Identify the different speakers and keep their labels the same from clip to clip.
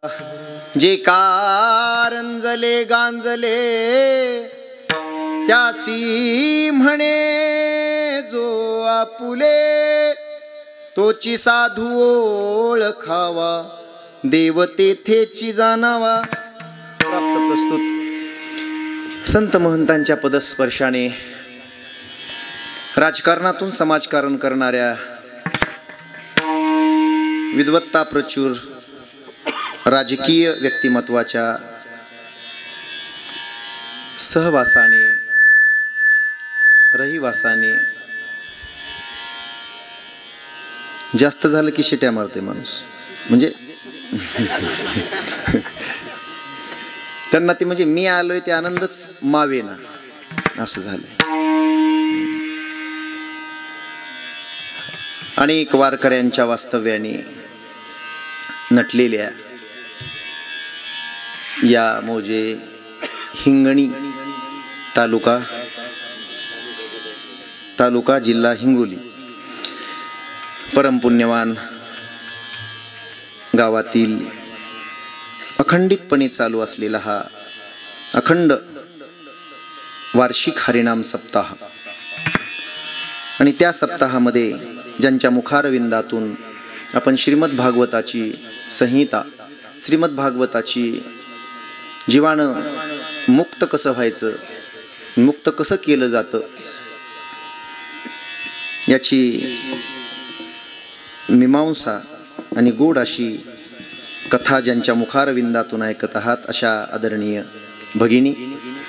Speaker 1: जे कारंजले गांजले त्यासी म्हणे जो आपुले, तोची साधू ओळखावा देव तेथेची जाणावा. प्राप्त प्रस्तुत संत महंतांच्या पदस्पर्शाने राजकारणातून समाजकारण करणाऱ्या विद्वत्ता प्रचूर राजकीय व्यक्तिमत्वाच्या सहवासाने रहिवासाने जास्त झालं की शिट्या मारते माणूस, म्हणजे त्यांना ते म्हणजे मी आलोय ते आनंदच मावेना असं झालंय. अनेक वारकऱ्यांच्या वास्तव्याने नटलेल्या या मौजे हिंगणी तालुका जिल्हा हिंगोली परमपुण्यवान गावातील अखंडितपणे चालू असलेला हा अखंड वार्षिक हरिनाम सप्ताह आणि त्या सप्ताहामध्ये ज्यांच्या मुखारविंदातून आपण श्रीमद भागवताची संहिता, श्रीमद भागवताची जीवानं मुक्त कसं व्हायचं, मुक्त कसं केलं जातं याची मीमांसा आणि गोड अशी कथा ज्यांच्या मुखारविंदातून ऐकत आहात, अशा आदरणीय भगिनी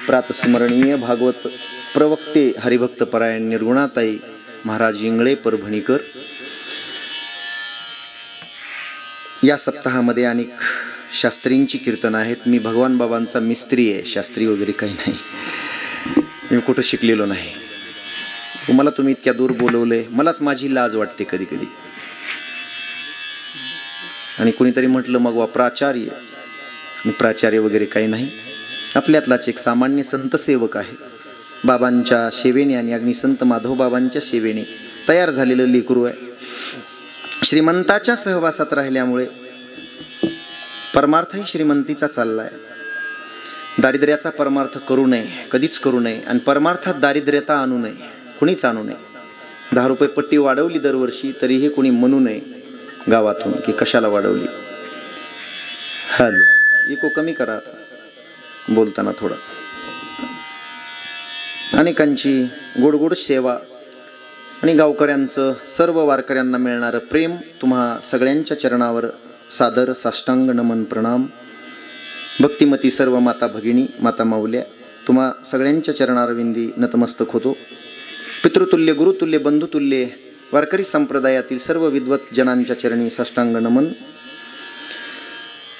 Speaker 1: प्रातस्मरणीय भागवत प्रवक्ते हरिभक्त परायण निर्गुणाताई महाराज इंगळे परभणीकर. या सप्ताहामध्ये अनेक शास्त्रींची कीर्तन आहेत. मी भगवान बाबांचा मिस्त्री आहे, शास्त्री वगैरे काही नाही, मी कुठं शिकलेलो नाही. मला तुम्ही इतक्या दूर बोलवले, मलाच माझी लाज वाटते कधी कधी. आणि कुणीतरी म्हटलं मग वा प्राचार्य, मी प्राचार्य वगैरे काही नाही, आपल्यातलाच एक सामान्य संतसेवक आहे. बाबांच्या सेवेने आणि अग्निसंत माधव बाबांच्या सेवेने तयार झालेलं लेकरू आहे. श्रीमंताच्या सहवासात राहिल्यामुळे परमार्थही श्रीमंतीचा चालला आहे. दारिद्र्याचा परमार्थ करू नये, कधीच करू नये, आणि परमार्थात दारिद्र्यता आणू नये, कुणीच आणू नये. 10 रुपये पट्टी वाढवली दरवर्षी तरीही कुणी म्हणू नये गावातून की कशाला वाढवली. हॅलो, इको कमी करा बोलताना थोडा. अनेकांची गोडगोड सेवा आणि गावकऱ्यांचं सर्व वारकऱ्यांना मिळणारं प्रेम तुम्हा सगळ्यांच्या चरणावर सादर साष्टांग नमन प्रणाम. भक्तिमती सर्व माता भगिनी माता माऊल्या तुम्हा सगळ्यांच्या चरणारविंदी नतमस्तक होतो. पितृतुल्य गुरुतुल्य बंधुतुल्य वारकरी संप्रदायातील सर्व विद्वत जनांच्या चरणी साष्टांग नमन.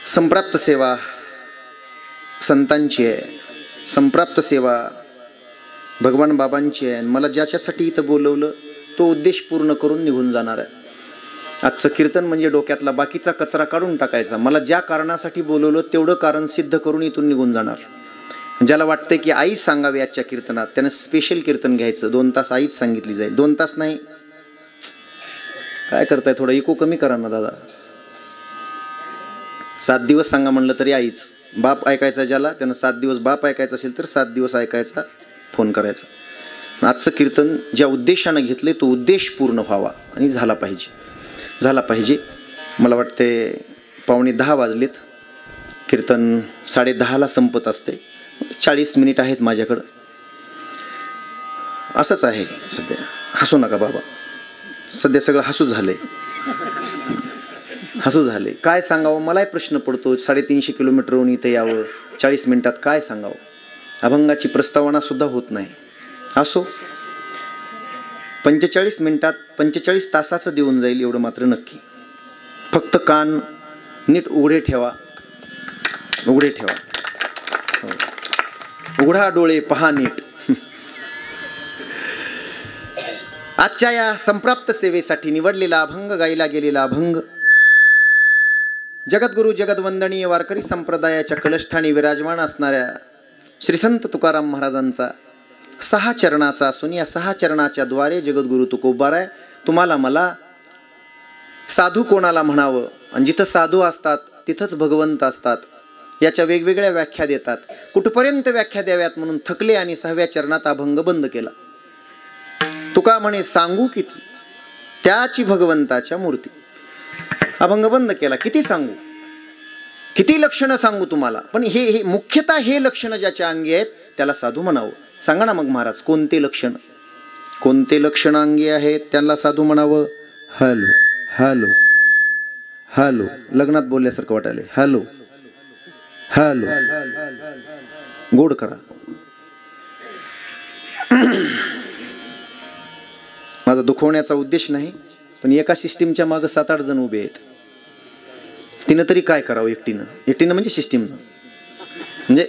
Speaker 1: संप्राप्त सेवा संतांची आहे, संप्राप्त सेवा भगवान बाबांची आहे. मला ज्याच्यासाठी इथं बोलवलं तो उद्देश पूर्ण करून निघून जाणार आहे. आजचं कीर्तन म्हणजे डोक्यातला बाकीचा कचरा काढून टाकायचा. मला ज्या कारणासाठी बोलवलं तेवढं कारण सिद्ध करून इथून निघून जाणार. ज्याला वाटतं की आई सांगावी आजच्या कीर्तनात, त्यानं स्पेशल कीर्तन घ्यायचं. 2 तास आईच सांगितली जाईल. 2 तास नाही, काय करताय, थोडं इको कमी करा ना दादा. 7 दिवस सांगा म्हणलं तरी आईच. बाप ऐकायचा ज्याला त्यानं 7 दिवस बाप ऐकायचा असेल तर 7 दिवस ऐकायचा, फोन करायचा. आजचं कीर्तन ज्या उद्देशानं घेतले तो उद्देश पूर्ण व्हावा आणि झाला पाहिजे. मला वाटते 9:45 वाजलेत. कीर्तन 10:30ला संपत असते. 40 मिनिट आहेत माझ्याकडं. असंच आहे सध्या. हसू नका बाबा, सध्या सगळं हसू झाले. काय सांगावं मलाही प्रश्न पडतो. 350 किलोमीटरहून इथे यावं, 40 मिनिटात काय सांगावं. अभंगाची प्रस्तावना सुद्धा होत नाही. असो, 45 मिनिटात 45 तासाचं देऊन जाईल एवढं मात्र नक्की. फक्त कान नीट उघडे ठेवा. उघडा डोळे, पहा नीट. आजच्या या संप्राप्त सेवेसाठी निवडलेला अभंग, गायला गेलेला अभंग जगद्गुरु जगदवंदनीय वारकरी संप्रदायाच्या कलस्थानी विराजमान असणाऱ्या श्री संत तुकाराम महाराजांचा 6 चरणाचा असून या 6 चरणाच्या द्वारे जगद्गुरु तुकोबार आहे. तुम्हाला मला साधू कोणाला म्हणावं आणि जिथं साधू असतात तिथंच भगवंत असतात. याच्या वेगवेगळ्या व्याख्या देतात. कुठपर्यंत व्याख्या द्याव्यात म्हणून थकले आणि 6व्या चरणात अभंग बंद केला. तुका म्हणे सांगू किती त्याची भगवंताच्या मूर्ती. अभंग बंद केला. किती सांगू, किती लक्षणं सांगू तुम्हाला. पण हे मुख्यतः हे लक्षणं ज्याच्या अंगी आहेत त्याला साधू म्हणावं. सांगा ना मग महाराज, कोणते लक्षण, कोणते लक्षण अंगी आहेत त्यांना साधू म्हणावं. हॅलो हॅलो हॅलो, लग्नात बोलल्यासारखं वाटायला. हॅलो हॅलो, गोड करा. माझा दुखवण्याचा उद्देश नाही, पण एका सिस्टीमच्या मागं 7-8 जण उभे आहेत. तिनं तरी काय करावं एकटीनं म्हणजे सिस्टीमनं. म्हणजे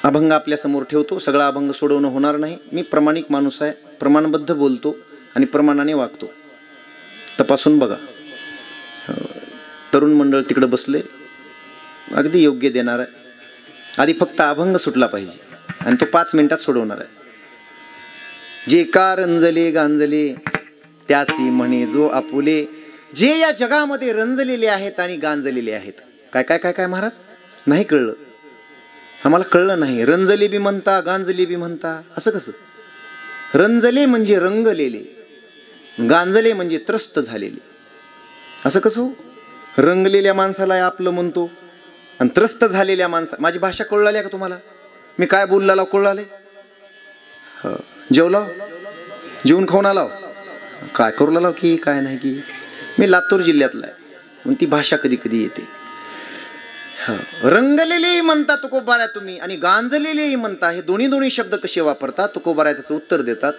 Speaker 1: अभंग आपल्या समोर ठेवतो. सगळा अभंग सोडवणं होणार नाही. मी प्रामाणिक माणूस आहे, प्रमाणबद्ध बोलतो आणि प्रमाणाने वागतो. तपासून बघा. तरुण मंडळ तिकडे बसले, अगदी योग्य देणार आहे. आधी फक्त अभंग सुटला पाहिजे आणि तो 5 मिनिटात सोडवणार आहे. जे का रंजले गांजले त्यासी म्हणे जो आपुले. जे या जगामध्ये रंजलेले आहेत आणि गांजलेले आहेत. काय काय काय काय महाराज, नाही कळलं आम्हाला, कळलं नाही. रंजले बी म्हणता, गांजले बी म्हणता, असं कसं? रंजले म्हणजे रंगलेले, गांजले म्हणजे त्रस्त झालेले, असं कसं? रंगलेल्या माणसाला आपलं म्हणतो आणि त्रस्त झालेल्या माझी भाषा कळू का तुम्हाला? मी काय बोलला कळू? जेवला, जेवून खाऊन आला, काय करू लाव की काय नाही की. मी लातूर जिल्ह्यातला आहे म्हणून ती भाषा कधी कधी येते. रंगलेलेही म्हणता तुकोबारा तुम्ही आणि गांजलेलेही म्हणता. हे दोन्ही शब्द कसे वापरतात तुकोबारा त्याचं उत्तर देतात.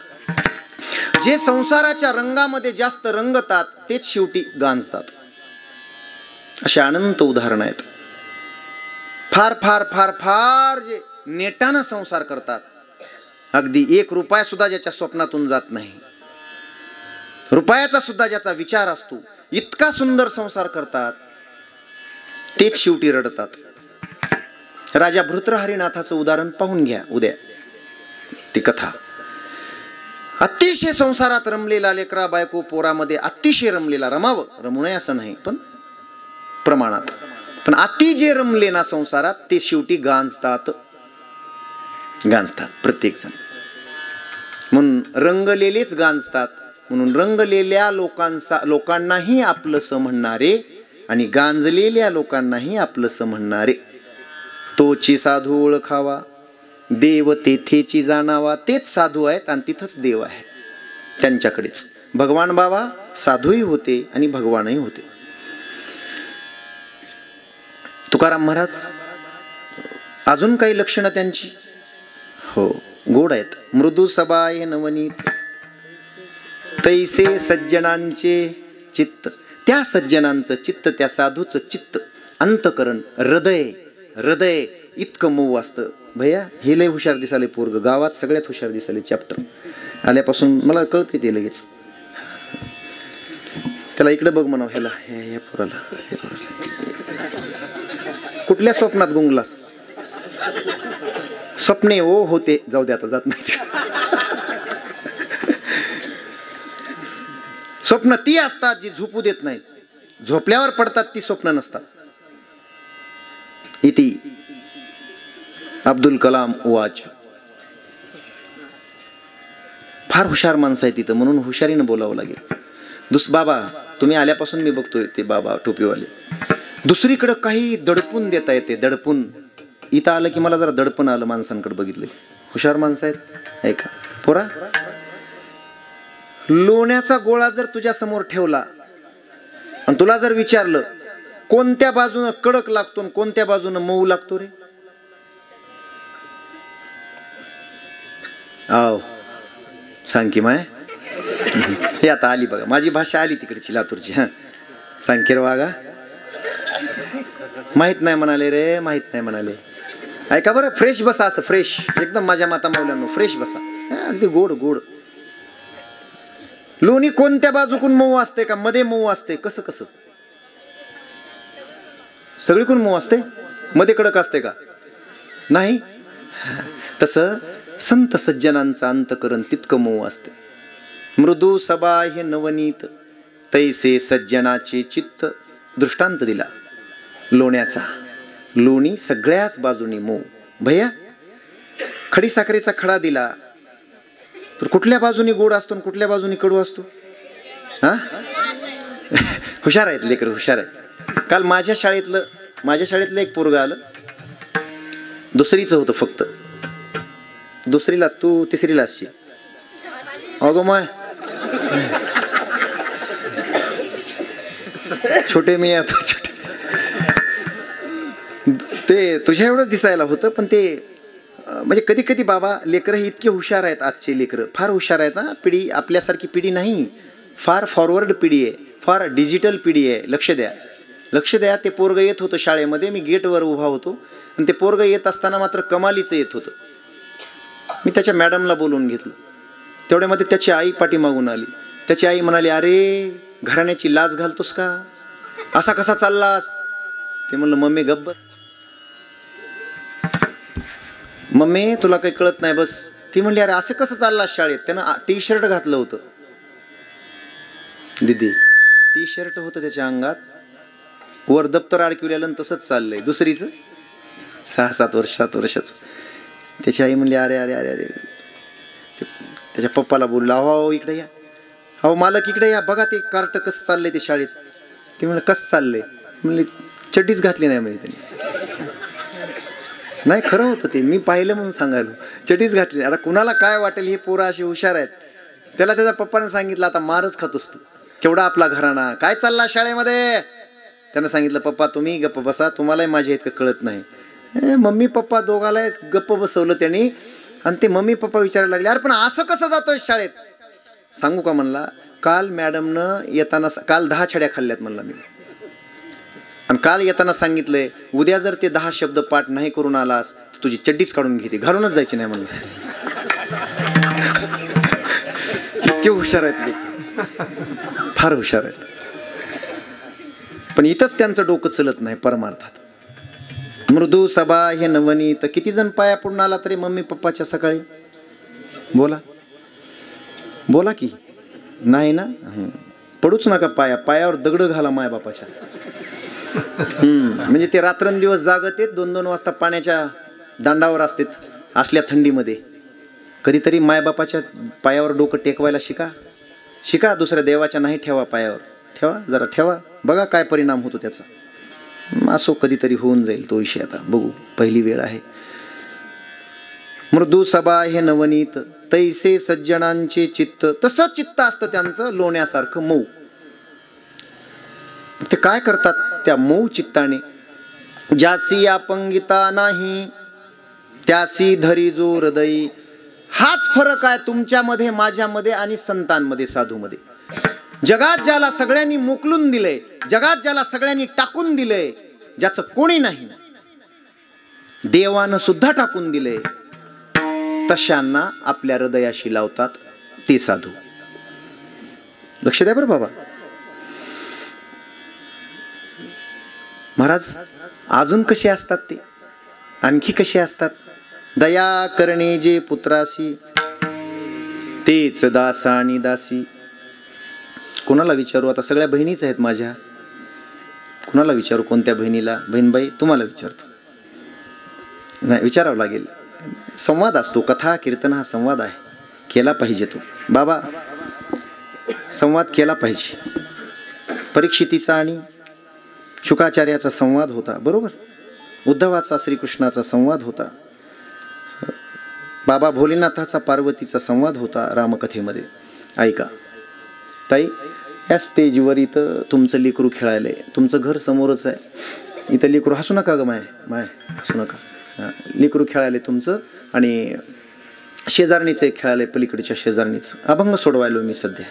Speaker 1: जे संसाराच्या रंगामध्ये जास्त रंगतात तेच शेवटी गांजतात. असे अनंत उदाहरण आहेत. फार फार फार फार जे नेटानं संसार करतात, अगदी 1 रुपया सुद्धा ज्याच्या स्वप्नातून जात नाही, रुपयाचा सुद्धा ज्याचा विचार असतो, इतका सुंदर संसार करतात, तेच शेवटी रडतात. राजा भृत्रहरिनाथाचं उदाहरण पाहून घ्या उद्या, ती कथा. अतिशय संसारात रमलेला, लेकरा बायको पोरामध्ये अतिशय रमलेला, रमावं, रमू नये असं नाही पण प्रमाणात, पण अति जे रमले ना संसारात ते शेवटी गांजतात प्रत्येक जण. म्हणून रंगलेलेच गांजतात. म्हणून रंगलेल्या लोकांनाही आपलंसं म्हणणारे आणि गांजलेल्या लोकांनाही आपलंसं म्हणणारे. तोची साधू ओळखावा, देव तेथेची जाणावा. तेच साधू आहेत आणि तिथंच देव आहे, त्यांच्याकडेच. भगवान बाबा साधूही होते आणि भगवानही होते. तुकाराम महाराज, अजून काही लक्षणं त्यांची हो गोड आहेत. मृदू सबाय नवनीत तैसे सज्जनांचे चित्त. त्या सज्जनांचं चित्त, त्या साधूचं चित्त, अंतकरण, हृदय इतकं मऊ असतं. भैया हे लय हुशार दिसाले पोरग, गावात सगळ्यात हुशार दिसाले. चॅप्टर आल्यापासून मला कळते ते लगेच. त्याला इकडे बघ म्हणावं, ह्याला ह्या पोराला. कुठल्या स्वप्नात गुंगलास? स्वप्ने ओ होते, जाऊ दे आता, जात नाही. स्वप्न ती असतात जी झोपू देत नाहीत, झोपल्यावर पडतात ती स्वप्न नसतात. इति अब्दुल कलाम उवाच. फार हुशार माणसं आहे तिथं, म्हणून हुशारीनं बोलावं लागेल. बाबा तुम्ही आल्यापासून मी बघतोय ते बाबा टोपीवाले, दुसरीकडं काही दडपून देता येते, दडपून. इथं आलं की मला जरा दडपण आलं माणसांकडे बघितलं. हुशार माणसं आहेत. ऐका पोरा, लोण्याचा गोळा जर तुझ्या समोर ठेवला आणि तुला जर विचारलं कोणत्या बाजूनं कडक लागतो आणि कोणत्या बाजूनं मऊ लागतो रे, आव सांग की माय. हे आता आली बघा, माझी भाषा आली तिकडची लातूरची. हा सांग की रे वागा, माहित नाही म्हणाले रे, माहित नाही म्हणाले. ऐका बरं, फ्रेश बसा, असं फ्रेश एकदम. माझ्या माता मौल्यांनो फ्रेश बसा, अगदी गोड गोड. लोणी कोणत्या बाजूकून मऊ असते का मध्ये मऊ असते? कसं कसं? सगळीकडून मऊ असते, मध्ये कडक असते का? नाही. तसं संत सज्जनांचं अंतकरण तितकं मऊ असते. मृदू सबाह्य नवनीत तैसे सज्जनाचे चित्त. दृष्टांत दिला लोण्याचा. लोणी सगळ्याच बाजूनी मऊ. भैया खडीसाखरेचा खडा दिला तर कुठल्या बाजूनी गोड असतो आणि कुठल्या बाजूनी कडू असतो? हा हुशार आहेत लेकर, हुशार आहेत. काल माझ्या शाळेतलं एक पोरगं आलं, दुसरीचं होतं फक्त, दुसरीलाच, तू तिसरीला असशी. अगो माय छोटे मी आता छोटे, ते तुझ्या एवढंच दिसायला होतं. पण ते म्हणजे कधी कधी बाबा लेकरं ही इतके हुशार आहेत, आजचे लेकरं फार हुशार आहेत ना. पिढी आपल्यासारखी पिढी नाही, फार फॉरवर्ड पिढी आहे, फार डिजिटल पिढी आहे. लक्ष द्या, लक्ष द्या. ते पोरगं येत होतं शाळेमध्ये, मी गेटवर उभा होतो आणि ते पोरगं येत असताना मात्र कमालीचं येत होतं. मी त्याच्या मॅडमला बोलवून घेतलं. तेवढ्यामध्ये त्याची आई पाठीमागून आली. त्याची आई म्हणाली, अरे घराण्याची लाज घालतोस का, असा कसा चाललास? ते म्हणलं, मम्मी गब्बर, मम्मी तुला काही कळत नाही बस. ती म्हणली, अरे असं कसं चाललास शाळेत? त्यानं टी-शर्ट घातलं होतं. दीदी टी-शर्ट होतं त्याच्या अंगात, वर दप्तर अडकिवलेलं आणि तसंच चाललंय. दुसरीचं 6-7 वर्षाचं. त्याची आई म्हणली, अरे अरे अरे अरे. त्याच्या पप्पाला बोलला, हो इकडे या, हो मालक इकडे या, बघा ते कार्ट कसं चाललंय ते शाळेत. ते म्हणलं, कसं चाललंय? म्हणली, चड्डीच घातली नाही म्हणजे त्यांनी. नाही खरं होतं ते, मी पाहिलं म्हणून सांगायला, चड्डीच घातली. आता कुणाला काय वाटेल, हे पोरं अशी हुशार आहेत. त्याला त्याच्या पप्पाने सांगितलं, आता मारच खातोस तू, केवढा आपला घराणा, काय चालला शाळेमध्ये? त्यानं सांगितलं, पप्पा तुम्ही गप्प बसा, तुम्हालाही माझ्या इतकं कळत नाही. मम्मी पप्पा दोघाला गप्प बसवलं त्यांनी. आणि ते मम्मी पप्पा विचारायला लागले, अरे पण असं कसं जातोय शाळेत? सांगू का म्हणला, काल मॅडमनं येताना काल 10 छड्या खाल्ल्यात म्हणला मी, आणि काल येताना सांगितलंय, उद्या जर ते 10 शब्द पाठ नाही करून आलास तर तुझी चड्डीच काढून घेते, घालूनच जायची नाही म्हणलं. इतके हुशार आहेत ते, फार हुशार आहेत. पण इथंच त्यांचं डोकं चलत नाही परमार्थात. मृदू सभा हे नवनीत. किती जण पाया पडून आला तरी मम्मी पप्पाच्या सकाळी? बोला बोला की नाही ना. पडूच नका पायावर दगड घाला माय बापाच्या. म्हणजे ते रात्रंदिवस जागत आहेत, 2-2 वाजता पाण्याच्या दांडावर असतात असल्या थंडीमध्ये. कधीतरी मायबापाच्या पायावर डोकं टेकवायला शिका. दुसऱ्या देवाच्या नाही ठेवा पायावर. जरा ठेवा, बघा काय परिणाम होतो त्याचा. असो, कधीतरी होऊन जाईल तो विषय, आता बघू, पहिली वेळ आहे. मृदू सभा हे नवनीत, तैसे सज्जनांचे चित्त. तसं चित्त असतं त्यांचं, लोण्यासारखं मऊ. ते काय करतात त्या मऊ चित्ताने? ज्यासी अपंगिता नाही त्यासी धरी जो हृदयी. हाच फरक आहे तुमच्यामध्ये, माझ्यामध्ये आणि संतांमध्ये, साधूमध्ये. जगात ज्याला सगळ्यांनी मोकलून दिलंय, जगात ज्याला सगळ्यांनी टाकून दिलंय, ज्याचं कोणी नाही, देवानं सुद्धा टाकून दिलंय, तशांना आपल्या हृदयाशी लावतात ते साधू. लक्ष द्या बरं बाबा. महाराज अजून कसे असतात ते, आणखी कसे असतात? दया करणे जे पुत्रासी तेच दासा आणि दासी. कोणाला विचारू आता? सगळ्या बहिणीच आहेत माझ्या, कुणाला विचारू? कोणत्या बहिणीला? बहीणबाई तुम्हाला विचारतो. नाही, विचारावं लागेल. संवाद असतो, कथा कीर्तन हा संवाद आहे, केला पाहिजे तो. बाबा संवाद केला पाहिजे. परीक्षितीचा आणि शुकाचार्याचा संवाद होता, बरोबर. उद्धवाचा श्रीकृष्णाचा संवाद होता. बाबा भोलेनाथाचा पार्वतीचा संवाद होता रामकथेमध्ये. ऐका ताई, या स्टेजवर इथं तुमचं लेकरू खेळायलंय, तुमचं घर समोरच आहे. इथं लेकरू, हसू नका ग माय हसू नका. लेकरू खेळायलंय तुमचं, आणि शेजारणीचं एक खेळायलंय, पलीकडच्या शेजारणीचं. अभंग सोडवायलो मी सध्या,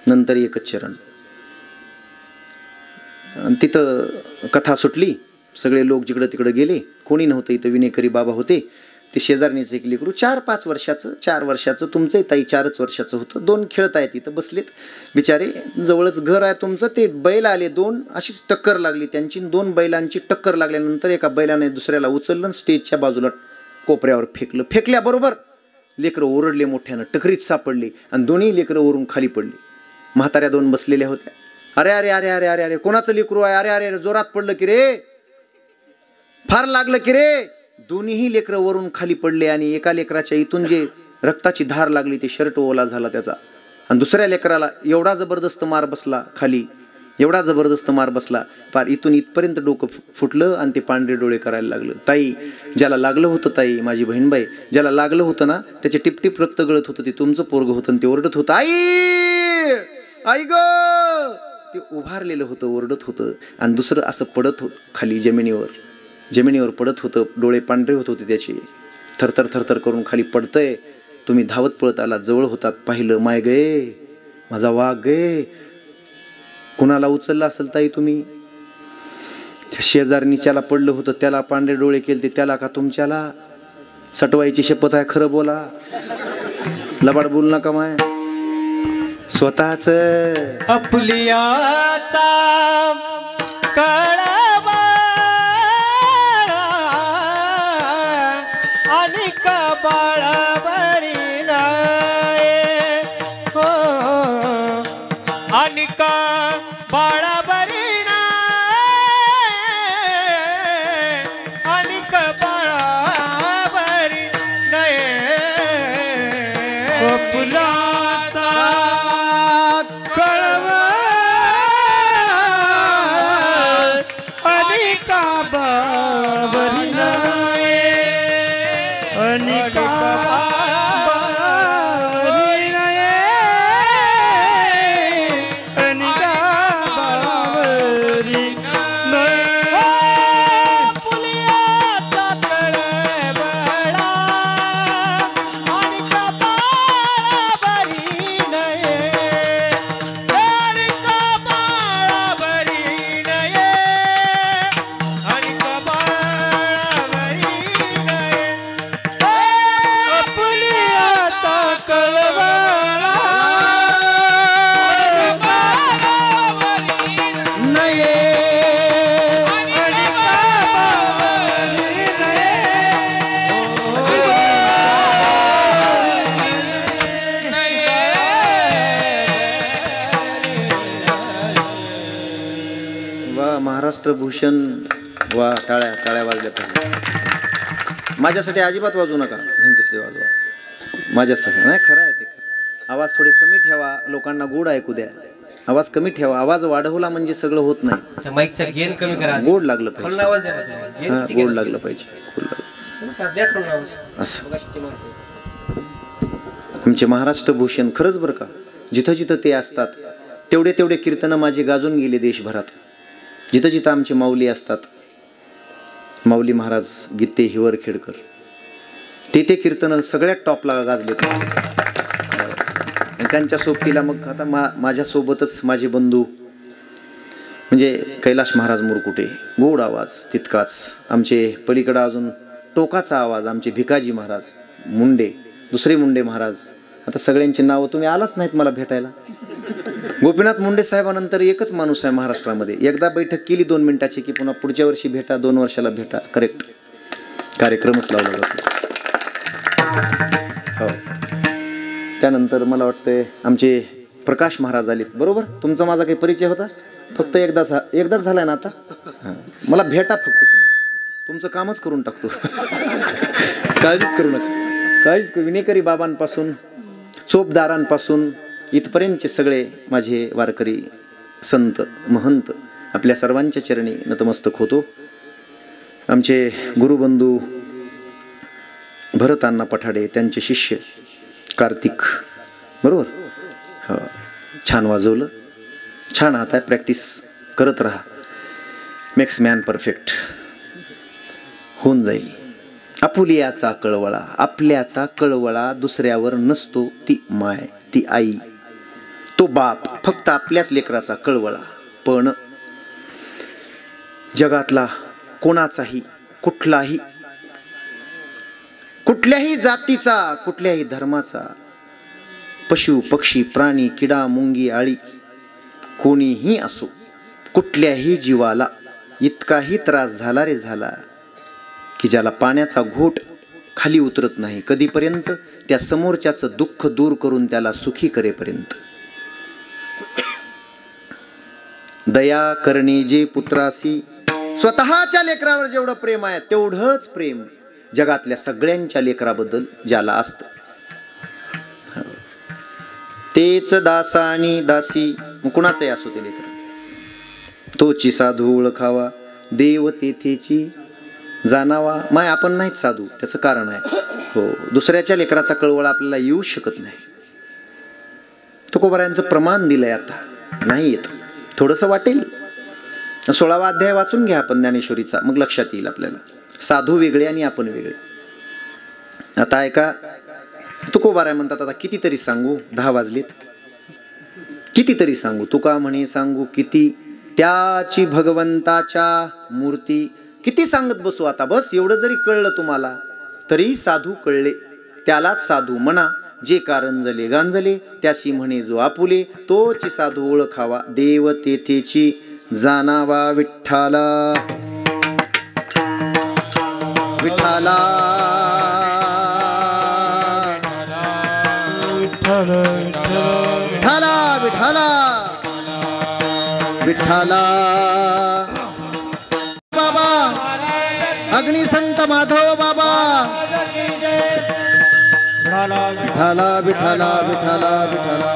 Speaker 1: नंतर एकच चरण. तिथं कथा सुटली, सगळे लोक जिकडं तिकडं गेले, कोणी नव्हतं. इथं विनेकरी बाबा होते. ते शेजारणीचं एक लेकरू 4-5 वर्षाचं, 4 वर्षाचं, तुमचंही ताई 4च वर्षाचं होतं. 2 खेळत आहेत इथं बसलेत बिचारे, जवळच घर आहे तुमचं. ते बैल आले 2, अशीच टक्कर लागली त्यांची. 2 बैलांची टक्कर लागल्यानंतर एका बैलाने दुसऱ्याला उचललं, स्टेजच्या बाजूला कोपऱ्यावर फेकल्याबरोबर लेकरं ओरडले मोठ्यानं, टकरीत सापडली आणि दोन्ही लेकरं वरून खाली पडली. म्हाताऱ्या 2 बसलेल्या होत्या. अरे अरे अरे अरे अरे अरे कोणाचं लेकरू आहे, अरे अरे अरे जोरात पडलं की रे, फार लागलं की रे. दोन्हीही लेकरं वरून खाली पडले आणि एका लेकराच्या इथून जे रक्ताची धार लागली ते शर्ट ओला झाला त्याचा, आणि दुसऱ्या लेकराला एवढा जबरदस्त मार बसला खाली, एवढा जबरदस्त मार बसला फार इथून इथपर्यंत डोकं फुटलं आणि ते पांढरे डोळे करायला लागलं. ताई, ज्याला लागलं होतं, ताई माझी बहीणबाई, ज्याला लागलं होतं ना त्याचे टिपटिप रक्त गळत होतं, ते तुमचं पोरगं होतं आणि ते ओरडत होतं आई आई ग, ते उभारलेलं होतं, ओरडत होतं. आणि दुसरं असं पडत होतं खाली जमिनीवर पडत होतं, डोळे पांढरे होत होते त्याचे, थरथर थरथर करून खाली पडतंय. तुम्ही धावत पळत आला, जवळ होतात, पाहिलं, माय गे माझा वाघ गे. कुणाला उचलला असेल ताई तुम्ही? त्या शेजारणीच्याला पडलं होतं, त्याला पांढरे डोळे केले, त्याला का तुमच्याला? सटवायची शपथ आहे, खरं बोला, लबाड बोल नका माय. स्वतःच
Speaker 2: आपल्याचा कळवा आणि कबाळावरी नाही हो, आणि कबाळावरी नाही, आणि कबाळावरी नाही. आपल्याचा कळवा आणि कबाळावरी नाही, आणि कबाळावरी नाही, आणि कबाळावरी नाही. पुलियाचा कळवळा आणि कबाळावरी नाही, आणि कबाळावरी नाही, आणि कबाळावरी नाही. पुलियाचा कळवळा नाही, आणि कबाळावरी
Speaker 1: वा महाराष्ट्र भूषण, वा टाळ्या टाळ्या वाजल्या पाहिजे. माझ्यासाठी अजिबात वाजवू नका, ह्यांच्यासाठी वाजवा, माझ्यासाठी नाही. खरं आहे ते खरं. आवाज थोडे कमी ठेवा, लोकांना गोड ऐकू द्या. आवाज कमी ठेवा, आवाज वाढवला म्हणजे सगळं होत नाही.
Speaker 2: माईकचा गेन कमी करा,
Speaker 1: गोड लागलं पाहिजे,
Speaker 2: आवाज द्या ना.
Speaker 1: हा, गोड लागलं पाहिजे, गोड लागलं.
Speaker 2: द्या थोडा आवाज.
Speaker 1: असं आमचे महाराष्ट्र भूषण खरंच बरं का. जिथं जिथं ते असतात तेवढे तेवढे कीर्तनं माझे गाजून गेले देशभरात. जिथं जिथं आमचे माऊली असतात, माऊली महाराज गीते हिवरखेडकर, ते कीर्तनं सगळ्यात टॉपला गाजले. त्यांच्या सोबतीला मग आता माझ्यासोबतच माझे बंधू म्हणजे कैलाश महाराज मुरकुटे, गोड आवाज तितकाच. आमचे पलीकडं अजून टोकाचा आवाज आमचे भिकाजी महाराज मुंडे, दुसरे मुंडे महाराज. आता सगळ्यांची नावं तुम्ही आलाच नाहीत मला भेटायला. गोपीनाथ मुंडे साहेबानंतर एकच माणूस आहे महाराष्ट्रामध्ये, एकदा बैठक केली 2 मिनिटाची की पुन्हा पुढच्या वर्षी भेटा, 2 वर्षाला भेटा, करेक्ट कार्यक्रमच लावला जातो. हो, त्यानंतर मला वाटतं आमचे प्रकाश महाराज आले, बरोबर. तुमचा माझा काही परिचय होता, फक्त एकदाच झालाय ना आता. हां, मला भेटा फक्त, तुम्ही तुमचं कामच करून टाकतो. काळजीच करू नका, काळजीच करू. विनेकरी बाबांपासून चोपदारांपासून इथपर्यंतचे सगळे माझे वारकरी संत महंत आपल्या सर्वांच्या चरणी नतमस्तक होतो. आमचे गुरुबंधू भरत अण्णा पठाडे, त्यांचे शिष्य कार्तिक, बरोबर. हो, छान वाजवलं, छान हात आहे, प्रॅक्टिस करत राहा, मेक्स मॅन परफेक्ट. होऊन जाईल. आपुलियाचा कळवळा, आपल्याचा कळवळा दुसऱ्यावर नसतो, ती माय, ती आई, तो बाप, फक्त आपल्याच लेकराचा कळवळा. पण जगातला कोणाचाही कुठल्याही जातीचा, कुठल्याही धर्माचा, पशु पक्षी प्राणी किडा मुंगी आळी कोणीही असो, कुठल्याही जीवाला इतकाही त्रास झाला रे झाला की ज्याला पाण्याचा घोट खाली उतरत नाही कधीपर्यंत, त्या समोरच्याचं दुःख दूर करून त्याला सुखी करेपर्यंत. दया करणे जे पुत्रासी. स्वतःच्या लेकरावर जेवढं प्रेम आहे तेवढंच प्रेम जगातल्या सगळ्यांच्या लेकराबद्दल ज्याला असतं. तेच दासा आणि दासी, मग कुणाचंही असो ते लेकर. तोची साधू ओळखावा देव तेथेची जाणावा. माय आपण नाहीत साधू, त्याचं कारण आहे. हो, दुसऱ्याच्या लेकराचा कळवळ आपल्याला येऊ शकत नाही. तुकोबारायांचं प्रमाण दिलंय आता नाही येत. थोडंसं वाटेल. 16वा अध्याय वाचून घ्या आपण ज्ञानेश्वरीचा, मग लक्षात येईल आपल्याला. साधू वेगळे आणि आपण वेगळे. आता ऐका, तुकोबाराय म्हणतात आता कितीतरी सांगू, 10 वाजलेत. कितीतरी सांगू, तुका म्हणे सांगू किती त्याची भगवंताच्या मूर्ती. किती सांगत बसू आता. बस एवढं जरी कळलं तुम्हाला तरी साधू कळले. त्यालाच साधू म्हणा जे कारंजले गांजले, त्याशी म्हणे जो आपुले. तोची साधू ओळखावा देव तेथेची जाणावा. विठ्ठला विठ्ठला विठ्ठला विठ्ठला विठ्ठला. बाबा अग्निसंत माधव बाबा. विठ्ठला विठ्ठला विठ्ठला विठ्ठला.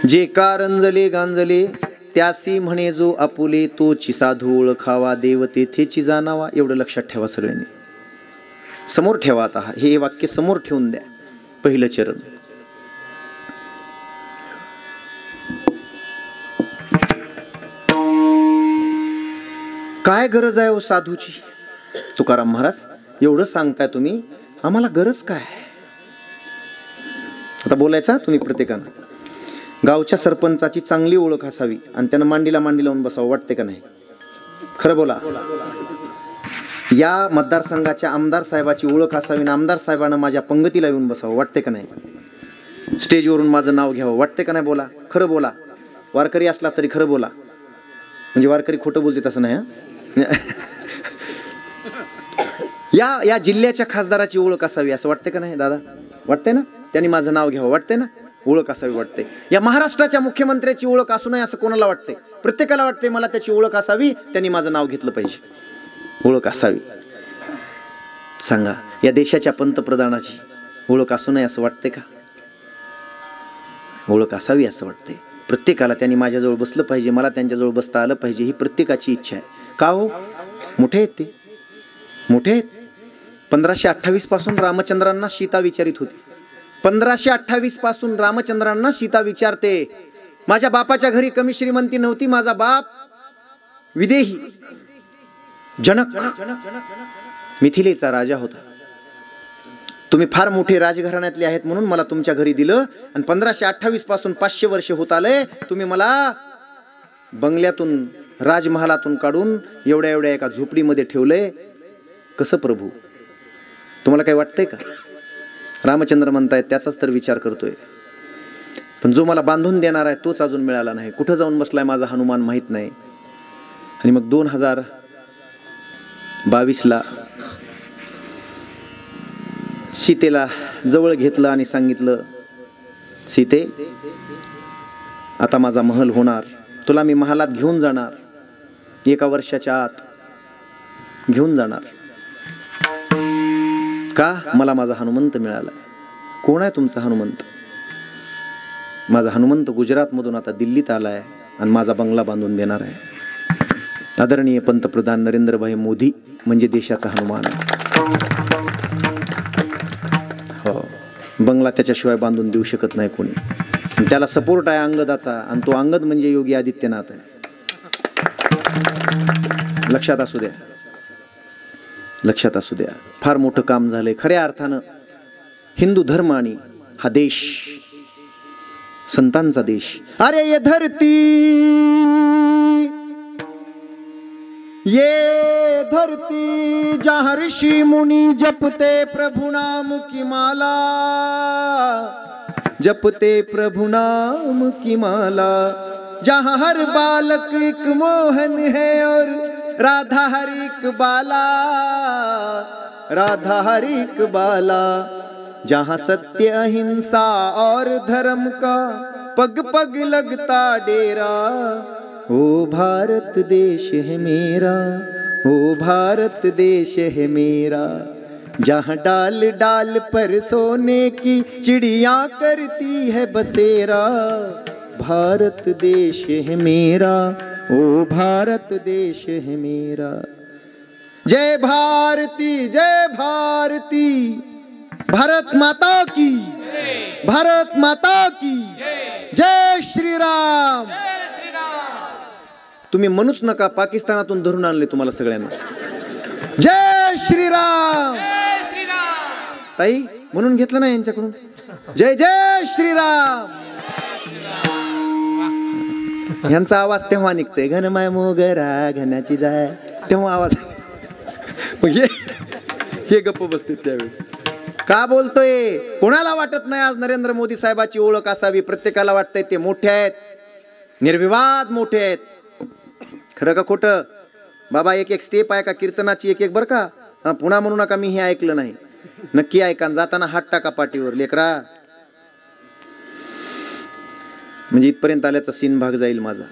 Speaker 1: जे कारंजले गांजले, त्यासी म्हणे जो आपुले. तोची साधू ओळखावा देव तेथेची जाणावा. एवढं लक्षात ठेवा सगळ्यांनी. समोर ठेवा आता. हे वाक्य समोर ठेवून द्या. पहिलं चरण. काय गरज आहे हो साधूची? तुकाराम महाराज एवढं सांगताय तुम्ही, आम्हाला गरज काय? आता बोलायचा तुम्ही प्रत्येकानं. गावच्या सरपंचाची चांगली ओळख असावी आणि त्यानं मांडीला मांडी लावून बसावं, वाटते का नाही? खरं बोला. या मतदारसंघाच्या आमदार साहेबाची ओळख असावी आणि आमदार साहेबानं माझ्या पंगतीला येऊन बसावं, वाटते का नाही? स्टेजवरून माझं नाव घ्यावं, वाटते का नाही? बोला, खरं बोला. वारकरी असला तरी खरं बोला. म्हणजे वारकरी खोटं बोलते तसं नाही. या जिल्ह्याच्या खासदाराची ओळख असावी असं वाटते का नाही दादा? वाटते ना? त्यांनी माझं नाव घ्यावं, वाटते ना? ओळख असावी वाटते. या महाराष्ट्राच्या मुख्यमंत्र्याची ओळख असू नये असं कोणाला वाटते? प्रत्येकाला वाटते मला त्याची ओळख असावी, त्यांनी माझं नाव घेतलं पाहिजे, ओळख असावी. सांगा, या देशाच्या पंतप्रधानाची ओळख असू नये असं वाटते का? ओळख असावी असं वाटते. प्रत्येकाला त्यांनी माझ्याजवळ बसलं पाहिजे, मला त्यांच्याजवळ बसता आलं पाहिजे, ही प्रत्येकाची इच्छा आहे. का हो? मोठे आहेत ते, मोठे आहेत. 1528 पासून रामचंद्रांना सीता विचारित होती. 1528 पासून रामचंद्रांना सीता विचारते. माझ्या बापाच्या घरी कमी श्रीमंती नव्हती, माझा बाप विदेही जनक मिथिलेचा राजा होता. तुम्ही फार मोठे राजघराण्यातले आहेत म्हणून मला तुमच्या घरी दिलं आणि 1528 पासून 500 वर्ष होत आले तुम्ही मला बंगल्यातून राजमहालातून काढून एवढ्या एवढ्या एका झोपडीमध्ये ठेवलंय. कसं प्रभू? तुम्हाला काही वाटतंय का? रामचंद्र म्हणतायत त्याचाच तर विचार करतोय, पण जो मला बांधून देणार आहे तोच अजून मिळाला नाही. कुठं जाऊन बसलाय माझा हनुमान माहीत नाही. आणि मग 2022ला सीतेला जवळ घेतलं आणि सांगितलं, सीते आता माझा महल होणार, तुला मी महालात घेऊन जाणार, 1 वर्षाच्या आत घेऊन जाणार. का? मला माझा हनुमंत मिळाला. कोण आहे तुमचा हनुमंत? माझा हनुमंत गुजरातमधून आता दिल्लीत आलाय आणि माझा बंगला बांधून देणार आहे. आदरणीय पंतप्रधान नरेंद्रभाई मोदी म्हणजे देशाचा हनुमान आहे. हो, बंगला त्याच्याशिवाय बांधून देऊ शकत नाही कोणी. त्याला सपोर्ट आहे अंगदाचा, आणि तो अंगद म्हणजे योगी आदित्यनाथ आहे. लक्षात असू द्या, लक्षात असू द्या. फार मोठं काम झालंय खऱ्या अर्थानं. हिंदू धर्म आणि हा देश संतांचा देश. अरे ये धरती, ये धरती जहाँ ऋषि मुनि जपते प्रभु नाम की माला, जपते प्रभु नाम की माला, जहाँ हर बालक एक मोहन है और राधा हरिक बाला, राधा हरिक बाला। जहाँ सत्य अहिंसा और धर्म का पग पग लगता डेरा, ओ भारत देश है मेरा, ओ भारत देश है मेरा। जहाँ डाल डाल पर सोने की चिड़िया करती है बसेरा, भारत देश है मेरा, ओ भारत देश है मेरा। जय भारती, जय भारती, भारत माता की, भारत माता की जय श्रीराम। तुम्ही म्हणूच नका, पाकिस्तानातून धरून आणले तुम्हाला सगळ्यांना। जय श्रीराम। ताई म्हणून घेतलं ना यांच्याकडून, जय जय श्रीराम। यांचा आवाज तेव्हा निघतोय, घनमाय मोगरा घनाची जाय, तेव्हा आवाज। हे गप्प बसते त्यावेळी। का बोलतोय? कोणाला वाटत नाही आज नरेंद्र मोदी साहेबाची ओळख असावी? प्रत्येकाला वाटतंय ते मोठे आहेत, निर्विवाद मोठे आहेत। खरं का खोटं? बाबा एक एक स्टेप आहे का कीर्तनाची, एक एक बरं का? पुन्हा म्हणू नका मी हे ऐकलं नाही, नक्की ऐका। जाताना हात टाका पाठीवर लेकरा, म्हणजे इथपर्यंत आल्याचा सीन भाग जाईल माझा।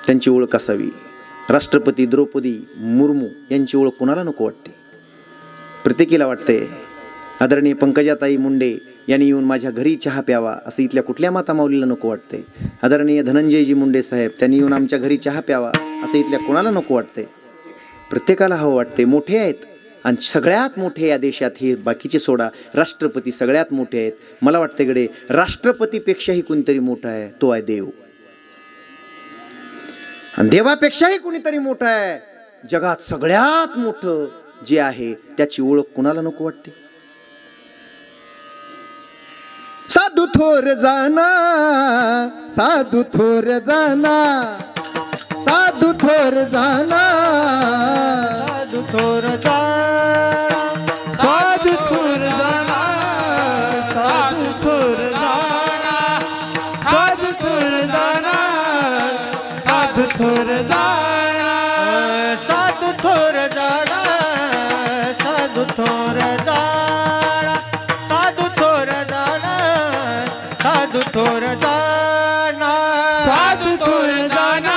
Speaker 1: त्यांची ओळख असावी। राष्ट्रपती द्रौपदी मुर्मू यांची ओळख कोणाला नको वाटते? प्रत्येकीला वाटते। आदरणीय पंकजाताई मुंडे यांनी येऊन माझ्या घरी चहा प्यावा असं इथल्या कुठल्या माता माऊलीला नको वाटते? आदरणीय धनंजयजी मुंडे साहेब त्यांनी येऊन आमच्या घरी चहा प्यावा असं इथल्या कोणाला नको वाटते? प्रत्येकाला हवं वाटते। मोठे आहेत आणि सगळ्यात मोठे या देशात हे, बाकीचे सोडा, राष्ट्रपती सगळ्यात मोठे आहेत। मला वाटते गडे राष्ट्रपतीपेक्षाही कोणीतरी मोठा आहे, तो आहे देव। आणि देवापेक्षाही कोणीतरी मोठा आहे। जगात सगळ्यात मोठं जे आहे त्याची ओळख कुणाला नको वाटते? साधू थोर जाना, साधू थोर जाना, साधू थोर जाना,
Speaker 2: साधू थोर जाना, साधू थोर जाना, साधू थोर जाना, साधू थोर जाना, साधू थोर जाना, साधू थोर जाना, साधू थोर जाना, साधू थोर जाना, साधू थोर जाना, साधू थोर जाना,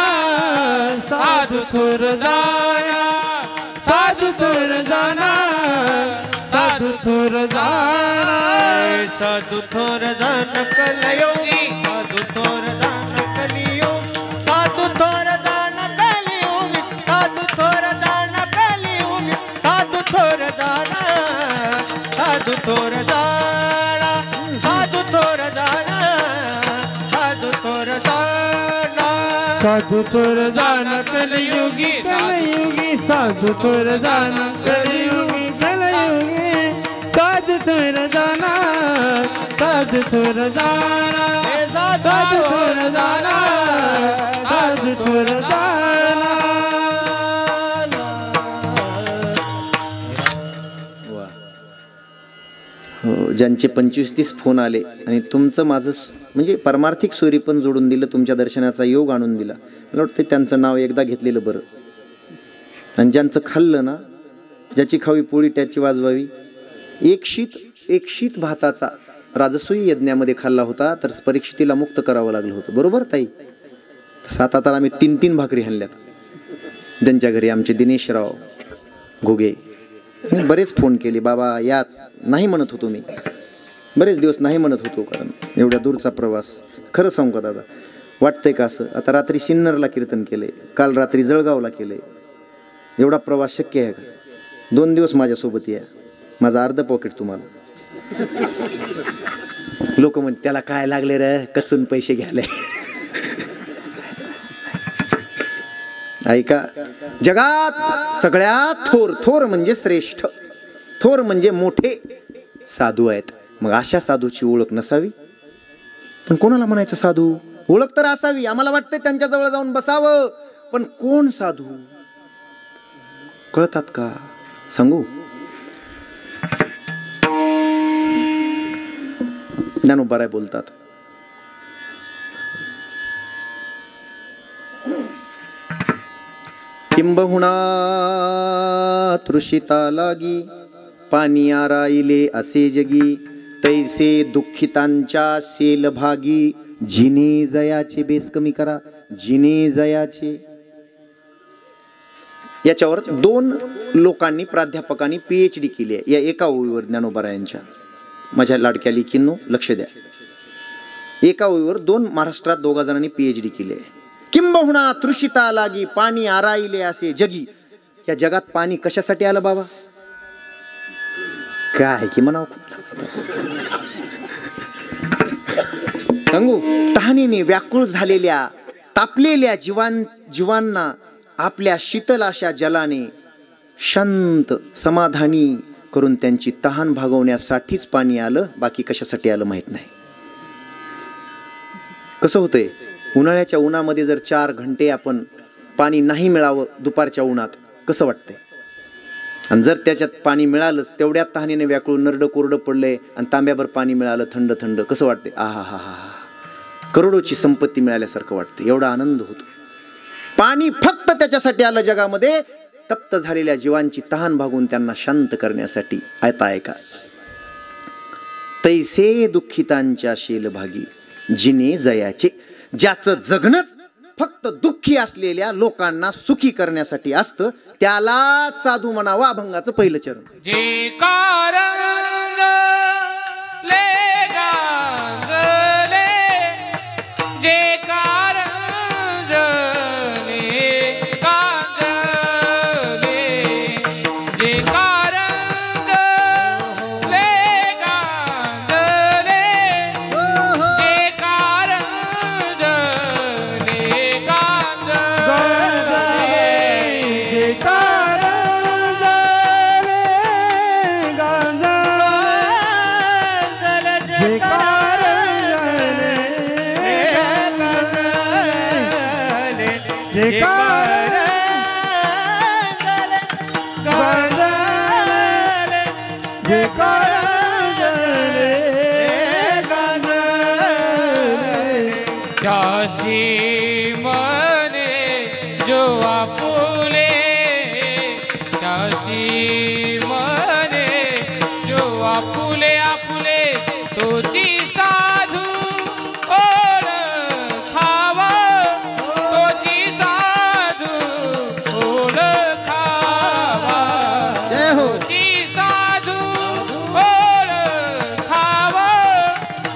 Speaker 2: साधू थोर जाना, साधू थोर जाना, साधू थोर जाना, साधू थोर जाना कलयोगी, साधू थोर जाना कलियोगी, साधू थोर जाना कलियोगी, साधू थोर जाना कलियोगी, साधू थोर जाना, साधू थोर जाना, साधू थोर जाना, साधू थोर जाना, साधू थोर जाना कलियुगी, कलियुगी, साधू थोर जाना कलियुगी, कलियुगी, साधू थोर जाना, साधू थोर जाना, साधू थोर जाना, साधू थोर जाना।
Speaker 1: हो, ज्यांचे 25-30 फोन आले आणि तुमचं माझं म्हणजे परमार्थिक सोयरी पण जोडून दिलं, तुमच्या दर्शनाचा योग आणून दिला, मला वाटतं त्यांचं नाव एकदा घेतलेलं बरं। आणि ज्यांचं खाल्लं ना, ज्याची खावी पोळी त्याची वाजवावी। एक शीत भाताचा राजसूय यज्ञामध्ये खाल्ला होता तर परीक्षितीला मुक्त करावं लागलं होतं, बरोबर ताई? 7 आता आम्ही 3-3 भाकरी हाणल्यात ज्यांच्या घरी। आमचे दिनेशराव घुगे बरेच फोन केले, बाबा याच, नाही म्हणत होतो मी, बरेच दिवस नाही म्हणत होतो, कारण एवढ्या दूरचा प्रवास। खरं सांगू का दादा, वाटतंय का असं? आता रात्री सिन्नरला कीर्तन केले, काल रात्री जळगावला केले, एवढा प्रवास शक्य आहे का? 2 दिवस माझ्यासोबत या, माझं अर्ध पॉकेट तुम्हाला। लोक म्हणते त्याला काय लागले रे, कचून पैसे घ्यायला। ऐका, जगात सगळ्यात थोर म्हणजे श्रेष्ठ, थोर म्हणजे मोठे साधू आहेत। मग अशा साधूची ओळख नसावी? पण कोणाला म्हणायचं साधू? ओळख तर असावी। आम्हाला वाटतं त्यांच्या जवळ जाऊन बसावं, पण कोण साधू कळतात का? सांगू? ज्ञानोबा बोलतात, किंबहुना तृषिता लागी पाणी आराईले असे जगी तैसे दुःखितांच्या शेलभागी जिने जयाचे. बेस कमी करा, जिने जयाचे. याच्यावर 2 लोकांनी प्राध्यापकांनी PhD केली आहे या एका ओळीवर ज्ञानोबारायांच्या. माझ्या लाडक्या लेकींनो लक्ष द्या, एका ओळीवर 2 महाराष्ट्रात 2 जणांनी PhD केली आहे. किंबहुना तृषिता लागी पाणी आराईले असे जगी. या जगात पाणी कशासाठी आलं बाबा? काय की म्हणाव सांगू. तहानेने व्याकुळ झालेल्या तापलेल्या जीवांना आपल्या शीतल अशा जलाने शांत समाधानी करून त्यांची तहान भागवण्यासाठीच पाणी आलं, बाकी कशासाठी आलं माहित नाही. कसं होतंय, उन्हाळ्याच्या उन्हामध्ये जर 4 घंटे आपण पाणी नाही मिळावं दुपारच्या उन्हात कसं वाटतंय, आणि जर त्याच्यात पाणी मिळालंच तेवढ्यात तहानेने व्याकुळ नरडं कोरडं पडलंय आणि तांब्याभर पाणी मिळालं थंड थंड कसं वाटतंय? आहा हा हा हा, करोडोची संपत्ती मिळाल्यासारखं वाटतं, एवढा आनंद होतो. पाणी फक्त त्याच्यासाठी आलं जगामध्ये, तप्त झालेल्या जीवांची तहान भागून त्यांना शांत करण्यासाठी. ऐका, तैसे दुःखितांच्या शेलभागी जिने जयाचे. ज्याचं जगणंच फक्त दुःखी असलेल्या लोकांना सुखी करण्यासाठी असतं त्यालाच साधू म्हणावं. अभंगाचं पहिलं चरण.
Speaker 2: जे कारंजले गांजले, जे कारंजले गांजले, जे कारंजले गांजले, जे कारंजले त्यासी मने जो आपुले, त्यासी मने जो आपुले आपुले तोची साधू ओळखावा, तोची साधू ओळखावा, तोची साधू ओळखावा,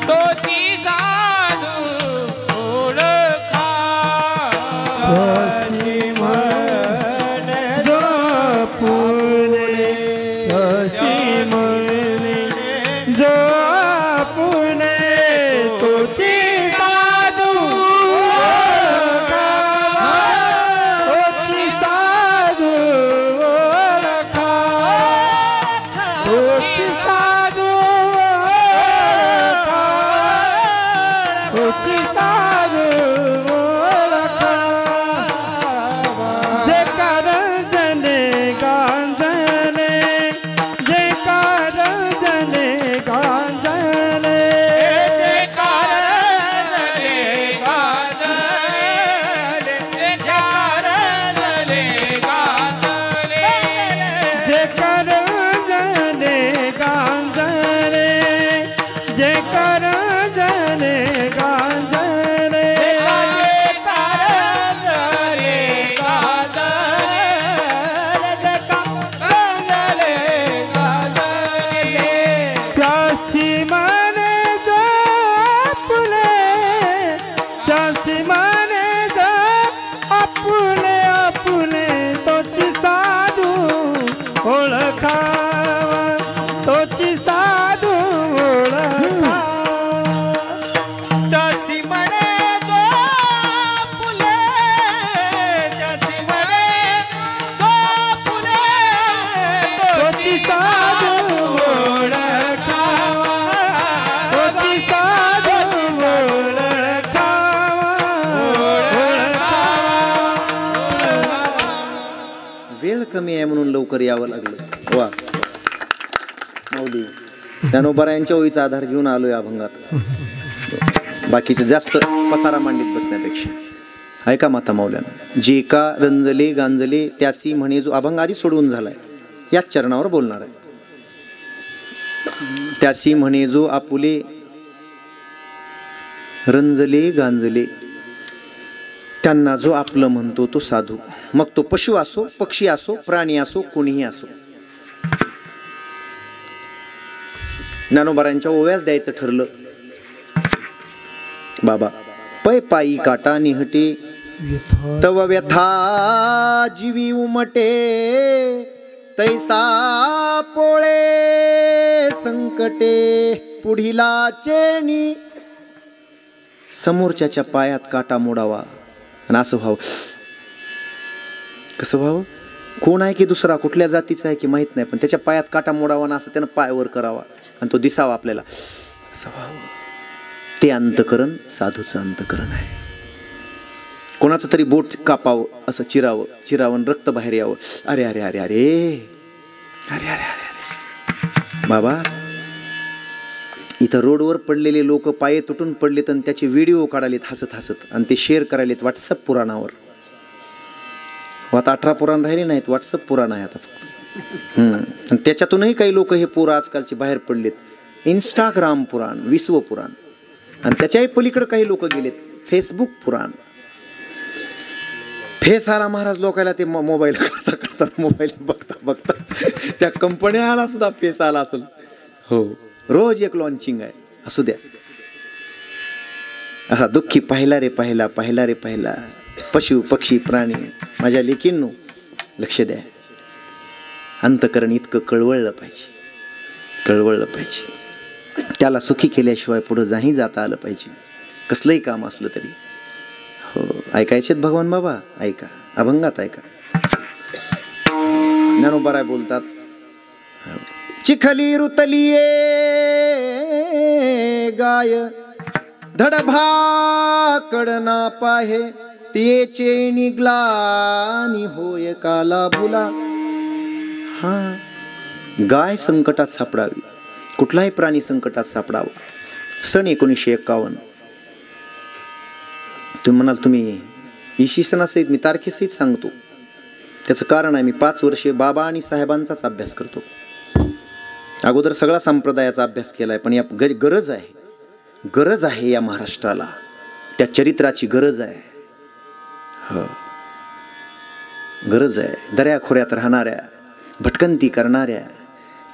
Speaker 2: तोची साधू
Speaker 1: कमी आहे म्हणून लवकर यावं लागलं. वा माऊली, ज्ञानोबारायांच्या ओळीचा आधार घेऊन आलोय अभंगात, बाकीचं जास्त पसारा मांडीत बसण्यापेक्षा. ऐका माता मौल्यानं, जे का रंजले गांजले त्यासी म्हणे जो अभंग आधी सोडवून झालाय, याच चरणावर बोलणार आहे. त्यासी म्हणे जो आपुले रंजले गांजले, त्यांना जो आपलं म्हणतो तो साधू. मग तो पशु असो, पक्षी असो, प्राणी असो, कोणीही असो. ज्ञानोबारांच्या ओव्यास द्यायचं ठरलं. बाबा पै पायी काटा निहटे तव व्यथा जीवी उमटे, तैसा पोळे संकटे पुढीला चेनी. समोरच्याच्या पायात काटा मोडावा आणि असं व्हावं. कसं व्हावं? कोण आहे की दुसरा, कुठल्या जातीचा आहे की माहित नाही, पण त्याच्या पायात काटा मोडावा ना असं त्यानं पाय वर करावा आणि तो दिसावा आपल्याला, असं व्हावं. ते अंतकरण साधूचं अंतकरण आहे. कोणाचं तरी बोट कापावं, असं चिरावं, चिरावं रक्त बाहेर यावं. अरे अरे अरे अरे अरे अरे अरे बाबा, इथं रोडवर पडलेले लोक पाये तुटून पडलेत आणि त्याचे व्हिडिओ काढालेत हसत हसत आणि ते शेअर करायलेत व्हॉट्सअप पुराणावर. आता 18 पुराण राहिले नाहीत, व्हॉट्सअप पुराण आहे आता फक्त. आणि त्याच्यातूनही काही लोक हे पोरं आजकालचे बाहेर पडलेत. इंस्टाग्राम पुराण, विश्व पुराण, आणि त्याच्याही पलीकडे काही लोक गेलेत फेसबुक पुराण. फेस आला महाराज लोकायला, ते मोबाईल करता करता मोबाईल बघता बघता त्या कंपन्याला सुद्धा फेस आला असेल. हो, रोज एक लॉन्चिंग आहे. असू द्या. असा दुःखी पाहिला रे पाहिला, पाहिला रे पाहिला, पशु पक्षी प्राणी. माझ्या लेकींनो लक्ष द्या. अंतकरण इतकं कळवळलं पाहिजे, कळवळलं पाहिजे. त्याला सुखी केल्याशिवाय पुढं जाही जाता आलं पाहिजे, कसलंही काम असलं तरी. हो, ऐकायचेत भगवान बाबा? ऐका, अभंगात ऐका. ज्ञानोबाराय बोलतात, चिखली रुतलिये गाय धडभाकड ना पाहे, तिचे निगलानी होय काला भुला. हा, गाय संकटात सापडावी, कुठलाही प्राणी संकटात सापडावा. सन 1951. तुम्ही म्हणाल तुम्ही इसवी सणासहित, मी तारखेसहित सांगतो. त्याचं कारण आहे, मी 5 वर्षे बाबा आणि साहेबांचाच अभ्यास करतो. अगोदर सगळा संप्रदायाचा अभ्यास केलाय, पण या गरज आहे, गरज आहे या महाराष्ट्राला. त्या चरित्राची गरज आहे. हो, गरज आहे. दऱ्याखोऱ्यात राहणाऱ्या, भटकंती करणाऱ्या,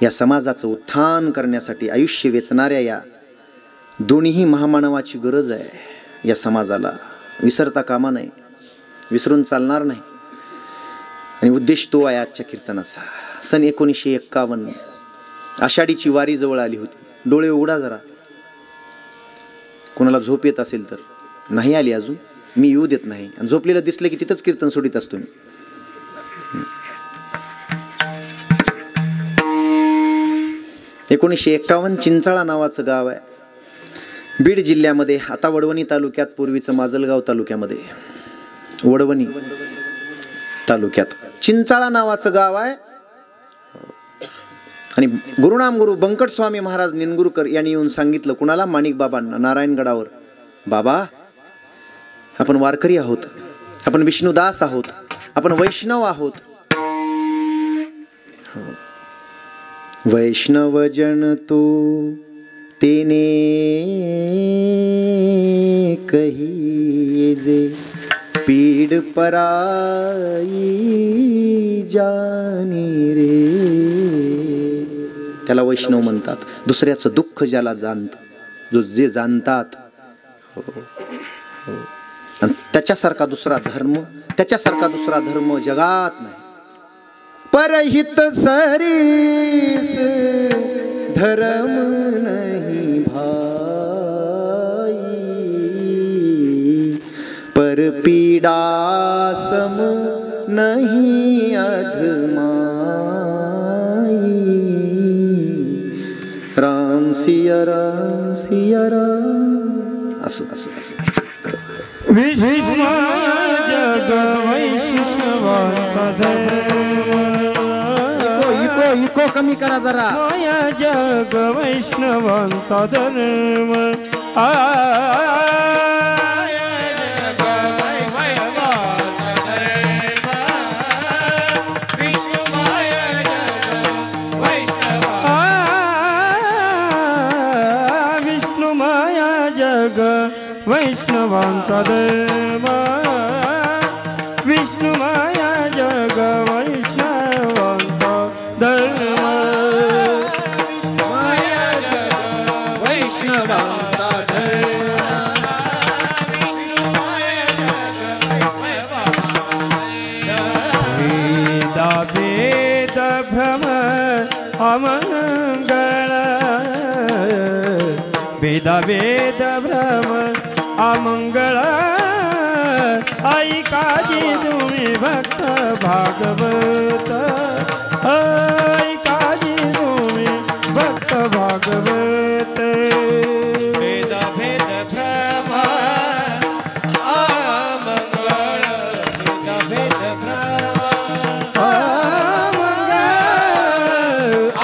Speaker 1: या समाजाचं उत्थान करण्यासाठी आयुष्य वेचणाऱ्या या दोन्ही महामानवाची गरज आहे या समाजाला. विसरता कामा नये, विसरून चालणार नाही. आणि उद्देश तो आहे आजच्या कीर्तनाचा. सन 1951, आषाढीची वारी जवळ आली होती. डोळे उघडा जरा, कोणाला झोप येत असेल तर. नाही आली अजून, मी येऊ देत नाही. आणि झोपलेलं दिसलं की तिथंच कीर्तन सोडित असतो मी. 1951 चिंचाळा नावाचं गाव आहे, बीड जिल्ह्यामध्ये. आता वडवणी तालुक्यात, पूर्वीचं माजलगाव तालुक्यामध्ये. वडवणी तालुक्यात चिंचाळा नावाचं गाव आहे. आणि गुरुनाम गुरु बंकट स्वामी महाराज निनगुरकर यांनी येऊन सांगितलं कुणाला? माणिक बाबांना, नारायणगडावर. बाबा, आपण वारकरी आहोत, आपण विष्णुदास आहोत, आपण वैष्णव आहोत. वैष्णव जन तो तेने कही जे, पीड पराई जानी रे. त्याला वैष्णव म्हणतात. दुसऱ्याचं दुःख ज्याला जाणत, जे जाणतात. हो, हो. आणि त्याच्यासारखा दुसरा धर्म, त्याच्यासारखा दुसरा धर्म जगात नाही. परहित सरीस धर्म नहीं भाई, पर पीड़ा सम नहीं अधमाई. राम सिया राम सिया राम. असो असो असो.
Speaker 2: विश्व जग वैष्णवांचा धर्म.
Speaker 1: इको कमी करा जरा.
Speaker 2: जग वैष्णवांचा धर्म. वैष्णवांचा धर्म विष्णू माया जग वैष्णवांचा धर्म
Speaker 1: माया जग वैष्णवांचा
Speaker 2: वेदा भेद भ्रम अमंगळ वेदा वेद भ्रम अमंगळ ऐकाजी तुम्ही भक्त भागवत ऐकाजी तुम्ही भक्त भागवत
Speaker 3: वेद भेद भ्रम अमंगळ वेद भेद भ्रम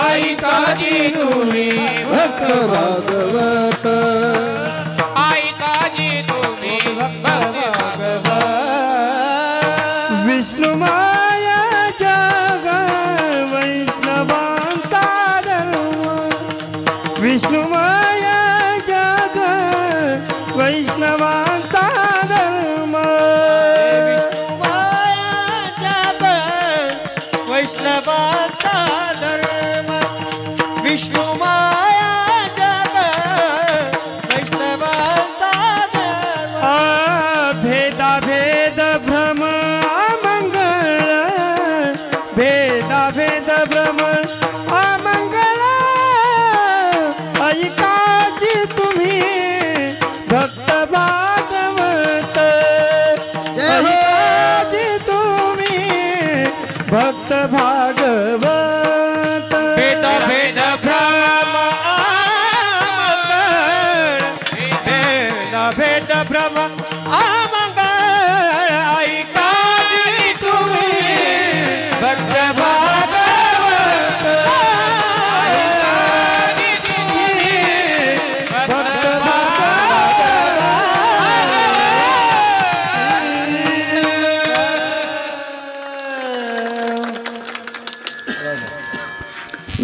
Speaker 3: ऐकाजी तुम्ही
Speaker 2: भक्त भागवत
Speaker 3: ऐकाजी तुम्ही भक्त
Speaker 2: विष्णु माया जग वैष्णवांचा धर्म विष्णु माया जग वैष्णवांचा धर्म
Speaker 3: वैष्णवाचा धर्म विष्णू माया जग वैष्णवाचा धर्म
Speaker 2: भेदा भेद भ्रम अमंगळ भेदा भेद भ्रम अमंगळ ऐकाजी तुम्ही भक्त भागवत ऐकाजी तुम्ही भक्त भागवत
Speaker 3: भेद भेद भ्रम अमंगळ भेद भेद भ्रम अमंगळ ऐकाजी तुम्ही भक्त भागवत ऐकाजी तुम्ही भक्त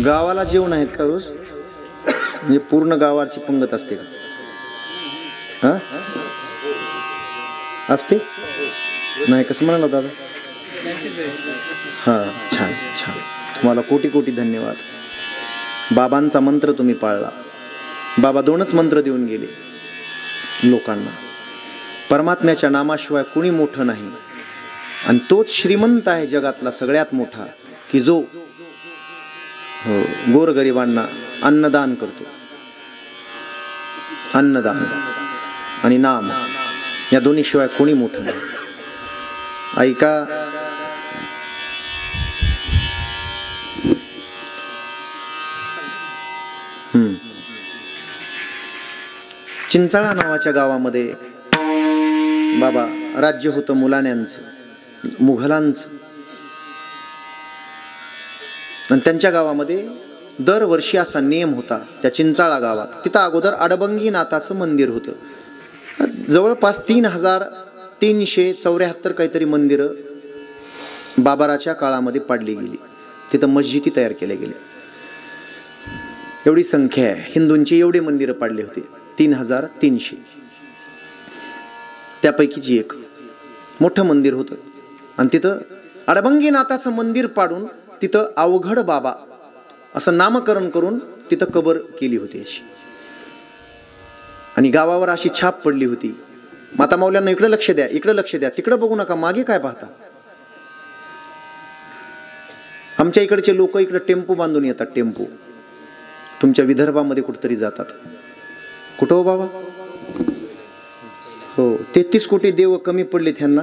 Speaker 1: गावाला जेवण आहेत का रोज? म्हणजे पूर्ण गावाची पंगत असते का? हा असते नाही कसं म्हणाला दादा? हां छान छान, तुम्हाला कोटी कोटी धन्यवाद. बाबांचा मंत्र तुम्ही पाळला. बाबा दोनच मंत्र देऊन गेले लोकांना, परमात्म्याच्या नामाशिवाय कुणी मोठं नाही आणि तोच श्रीमंत आहे जगातला सगळ्यात मोठा की जो हो गोरगरिबांना अन्नदान करतो. अन्नदान आणि नाम या दोन्ही शिवाय कोणी मोठं नाही. ऐका, चिंचाळा नावाच्या गावामध्ये बाबा राज्य होतं मुलाण्यांचं, मुघलांचं. आणि त्यांच्या गावामध्ये दरवर्षी असा नियम होता त्या चिंचाळा गावात. तिथं अगोदर अडबंगीनाथाचं मंदिर होतं. जवळपास 3374 काहीतरी मंदिरं बाबराच्या काळामध्ये पाडली गेली. तिथं मस्जिदी तयार केल्या गेल्या. एवढी संख्या आहे हिंदूंची, एवढे मंदिरं पाडले होते 3300. त्यापैकीची एक मोठं मंदिर होतं आणि तिथं अडबंगीनाथाचं मंदिर पाडून तिथं अवघड बाबा असं नामकरण करून तिथं कबर केली होती अशी. आणि गावावर अशी छाप पडली होती, माता माऊल्यांना इकडे लक्ष द्या, इकडे लक्ष द्या, तिकडे बघू नका, मागे काय पाहता. आमच्या इकडचे लोक इकडे टेम्पो बांधून येतात. टेम्पो तुमच्या विदर्भामध्ये कुठेतरी जातात. कुठं हो बाबा? हो 33 कोटी देव कमी पडले त्यांना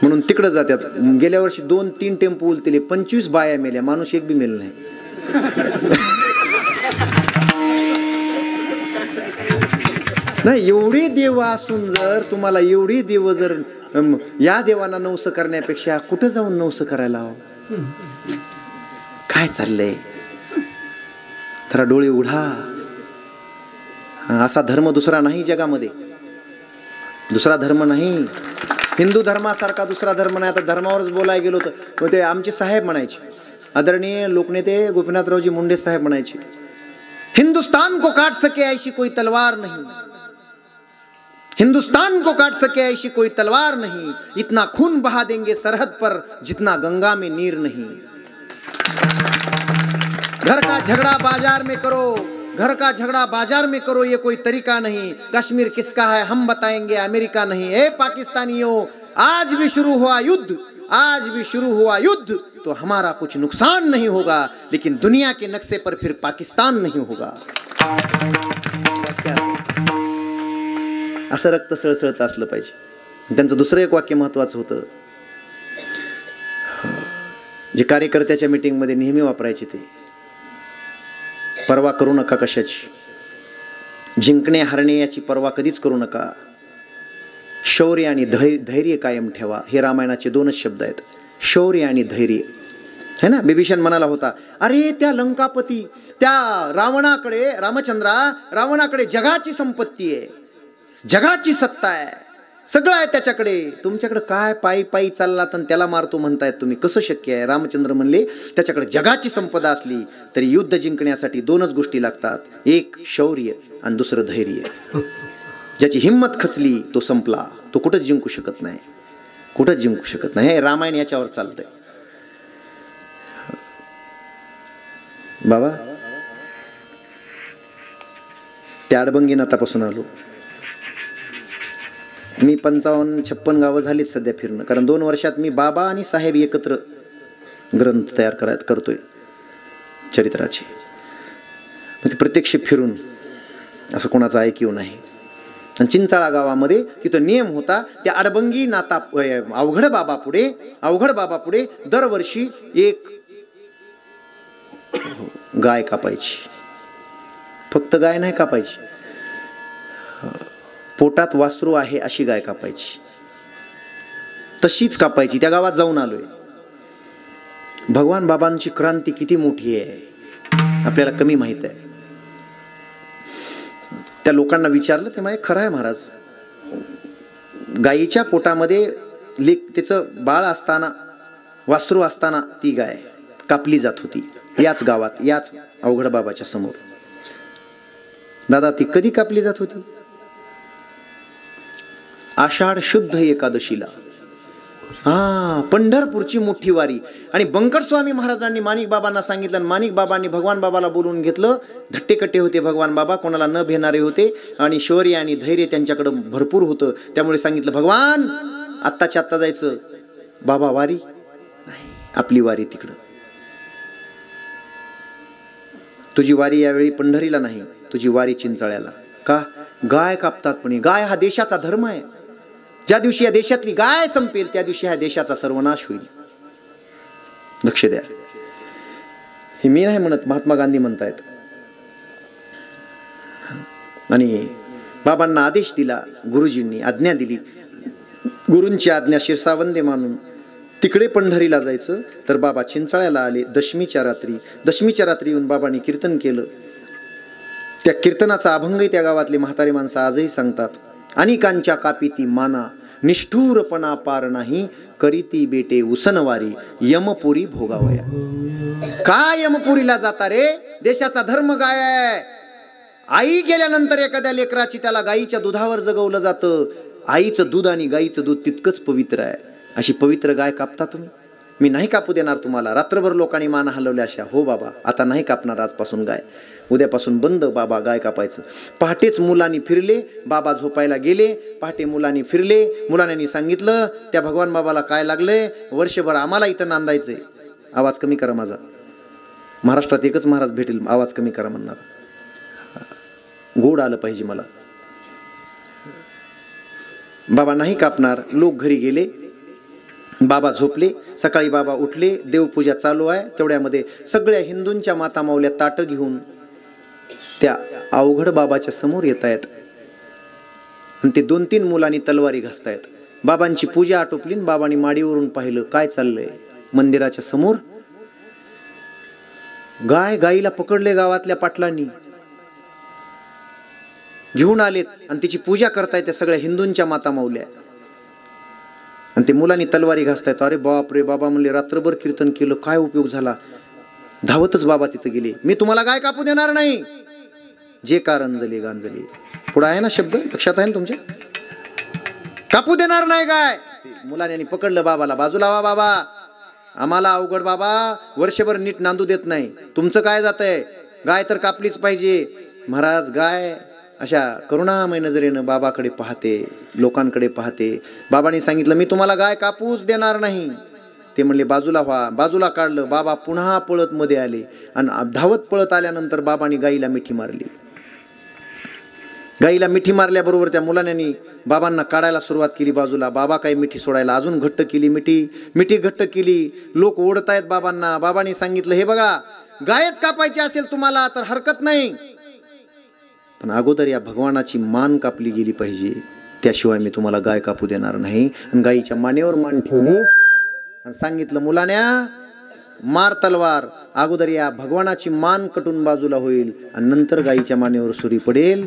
Speaker 1: म्हणून तिकडे जातात. गेल्या वर्षी 2-3 टेम्पो उलटले, 25 बाया मेल्या, माणूस एक बी मेल नाही. नाही एवढे देव असून जर तुम्हाला एवढे देव जर या देवांना नवस करण्यापेक्षा कुठं जाऊन नवस करायला हवं? काय चाललंय? जरा डोळे उघडा. असा धर्म दुसरा नाही जगामध्ये, दुसरा धर्म नाही. हिंदू धर्मासारखा दुसरा धर्म नाही. आता धर्मावरच बोलायला गेलो तर ते आमचे साहेब म्हणायचे, आदरणीय लोकनेते गोपीनाथरावजी मुंडे साहेब म्हणायचे, हिंदुस्तान को काट सके ऐसी कोई तलवार नहीं. हिंदुस्तान को काट सके ऐसी कोई तलवार नहीं, इतना खून बहा देंगे सरहद पर जितना गंगा में नीर नहीं। घर का झगड़ा बाजार में करो, घर का झगड़ा बाजार में करो, ये कोई तरीका नहीं। कश्मीर किसका है हम बताएंगे, अमेरिका नहीं। ए पाकिस्तानियों, आज भी शुरू हुआ युद्ध, आज भी शुरू हुआ युद्ध तो हमारा कुछ नुकसान नहीं होगा, लेकिन दुनिया के नक्शे पर फिर पाकिस्तान नहीं होगा। असं रक्त सळसळत असलं पाहिजे। त्यांचं दुसरं एक वाक्य महत्वाचं होतं, जे कार्यकर्त्याच्या मीटिंगमध्ये नेहमी वापरायचे ते, पर्वा करू नका कशाची, जिंकणे हरणे याची पर्वा कधीच करू नका, शौर्य आणि धैर्य कायम ठेवा। हे रामायणाचे 2च शब्द आहेत, शौर्य आणि धैर्य, है ना। बिभीषण म्हणाला होता, अरे त्या लंकापती, त्या रावणाकडे, रावणाकडे जगाची संपत्ती आहे, जगाची सत्ता आहे, सगळं आहे त्याच्याकडे, तुमच्याकडे काय पायी पायी चालला तर त्याला मारतो म्हणतायत तुम्ही, कसं शक्य आहे? रामचंद्र म्हणले, त्याच्याकडे जगाची संपदा असली तरी युद्ध जिंकण्यासाठी 2च गोष्टी लागतात, एक शौर्य आणि दुसरं धैर्य। ज्याची हिंमत खचली तो संपला, तो कुठंच जिंकू शकत नाही, कुठंच जिंकू शकत नाही। हे रामायण याच्यावर चालतंय। बाबा, त्या अडबंगी नातापासून आलो मी, 55-56 गावं झालीत सध्या फिरणं, कारण 2 वर्षात मी बाबा आणि साहेब एकत्र ग्रंथ तयार करतोय चरित्राचे। ते प्रत्यक्ष फिरून असं कोणाचं ऐकीव नाही। आणि चिंचाळा गावामध्ये तिथं नियम होता, त्या अडबंगी नाता अवघड बाबा पुढे दरवर्षी एक गाय कापायची। फक्त गाय नाही कापायची, पोटात वासरू आहे अशी गाय कापायची, तशीच कापायची। त्या गावात जाऊन आलोय। भगवान बाबांची क्रांती किती मोठी आहे आपल्याला कमी माहित आहे। त्या लोकांना विचारलं, ते म्हणाले खरं आहे महाराज, गायीच्या पोटामध्ये त्याचं बाळ असताना, वासरू असताना ती गाय कापली जात होती याच गावात, याच अवघड बाबाच्या समोर। दादा, ती कधी कापली जात होती? आषाढ शुद्ध एकादशीला। पंढरपूरची मोठी वारी। आणि बंकर स्वामी महाराजांनी माणिक बाबांना सांगितलं, आणि माणिक बाबांनी भगवान बाबाला बोलवून घेतलं। धट्टेकट्टे होते भगवान बाबा, कोणाला न भेटणारे होते, आणि शौर्य आणि धैर्य त्यांच्याकडे भरपूर होतं। त्यामुळे सांगितलं, भगवान आत्ताच्या आत्ता जायचं, बाबा वारी नाही, आपली वारी तिकडं। तुझी वारी यावेळी पंढरीला नाही, तुझी वारी चिंचाळ्याला। का? गाय कापतात, पण गाय हा देशाचा धर्म आहे। ज्या दिवशी या देशातली गाय संपेल त्या दिवशी ह्या देशाचा सर्वनाश होईल, लक्ष द्या। हे मी नाही म्हणत, महात्मा गांधी म्हणतायत। आणि बाबांना आदेश दिला, गुरुजींनी आज्ञा दिली, गुरूंची आज्ञा शिरसावंदे मानून तिकडे पंढरीला जायचं। तर बाबा चिंचाळ्याला आले दशमीच्या रात्री येऊन बाबांनी कीर्तन केलं। त्या कीर्तनाचा अभंगही त्या गावातले म्हातारे माणसं आजही सांगतात। अनेकांच्या कापिती माना, निष्ठुरपणा पार नाही, करीती बेटे उसनवारी, यमपुरी भोगावया। काय यमपुरीला जाता रे? देशाचा धर्म गाय आहे। आई गेल्यानंतर एखाद्या लेकराची त्याला गाईच्या दुधावर जगवलं जातं। आईचं दूध आणि गाईचं दूध तितकंच पवित्र आहे। अशी पवित्र गाय कापता तुम्ही? मी नाही कापू देणार तुम्हाला। रात्रभर लोकांनी मान हलवल्या अशा, हो बाबा आता नाही कापणार आजपासून गाय, उद्यापासून बंद बाबा गाय कापायचं। पहाटेच मुलांनी फिरले, बाबा झोपायला गेले। पहाटे मुलांनी फिरले, मुलांनी सांगितलं, त्या भगवान बाबाला काय लागलंय, वर्षभर आम्हाला इथं नांदायचंय, आवाज कमी करा माझा, महाराष्ट्रात एकच महाराज भेटेल आवाज कमी करा म्हणणार, गोड आलं पाहिजे मला। बाबा नाही कापणार। लोक घरी गेले, बाबा झोपले। सकाळी बाबा उठले, देवपूजा चालू आहे। तेवढ्यामध्ये सगळ्या हिंदूंच्या माता माऊल्या ताटं घेऊन त्या अवघड बाबाच्या समोर येत आहेत, आणि ते 2-3 मुलांनी तलवारी घासतायत। बाबांची पूजा आटोपली, बाबांनी माडीवरून पाहिलं काय चाललंय। मंदिराच्या समोर गाईला पकडले गावातल्या पाटलांनी, घेऊन आलेत आणि तिची पूजा करतायत त्या सगळ्या हिंदूंच्या माता माऊल्या। आणि ते मुलांनी तलवारी घासतायत। अरे बाप रे, बाबा म्हणले रात्रभर कीर्तन केलं, काय उपयोग झाला? धावतच बाबा तिथे गेले, मी तुम्हाला गाय कापू देणार नाही, जे कारण जले गांजले। पुढे आहे ना शब्द, लक्षात आहे ना तुमच्या? कापू देणार नाही गाय. मुलाने पकडलं बाबाला, बाजूला वा बाबा, आम्हाला अवघड बाबा, वर्षभर नीट नांदू देत नाही, तुमचं काय जातंय, गाय तर कापलीच पाहिजे. महाराज गाय अशा करुणामय नजरेनं बाबाकडे पाहते, लोकांकडे पाहते. बाबांनी सांगितलं मी तुम्हाला गाय कापूच देणार नाही. ते म्हणले बाजूला व्हा. बाजूला काढलं. बाबा पुन्हा पळत मध्ये आले आणि धावत पळत आल्यानंतर बाबांनी गाईला मिठी मारली. गाईला मिठी मारल्याबरोबर त्या मुलांनी बाबांना काढायला सुरुवात केली बाजूला. बाबा काही मिठी सोडायला अजून घट्ट केली, मिठी घट्ट केली. लोक ओढतायत बाबांना. बाबांनी सांगितलं हे बघा, गायच कापायची असेल तुम्हाला तर हरकत नाही, पण अगोदर या भगवानाची मान कापली गेली पाहिजे, त्याशिवाय मी तुम्हाला गाय कापू देणार नाही. आणि गायीच्या मानेवर मान ठेवली आणि सांगितलं मुलान्या मार तलवार, अगोदर या भगवानाची मान कटून बाजूला होईल आणि नंतर गायीच्या मानेवर सुरी पडेल.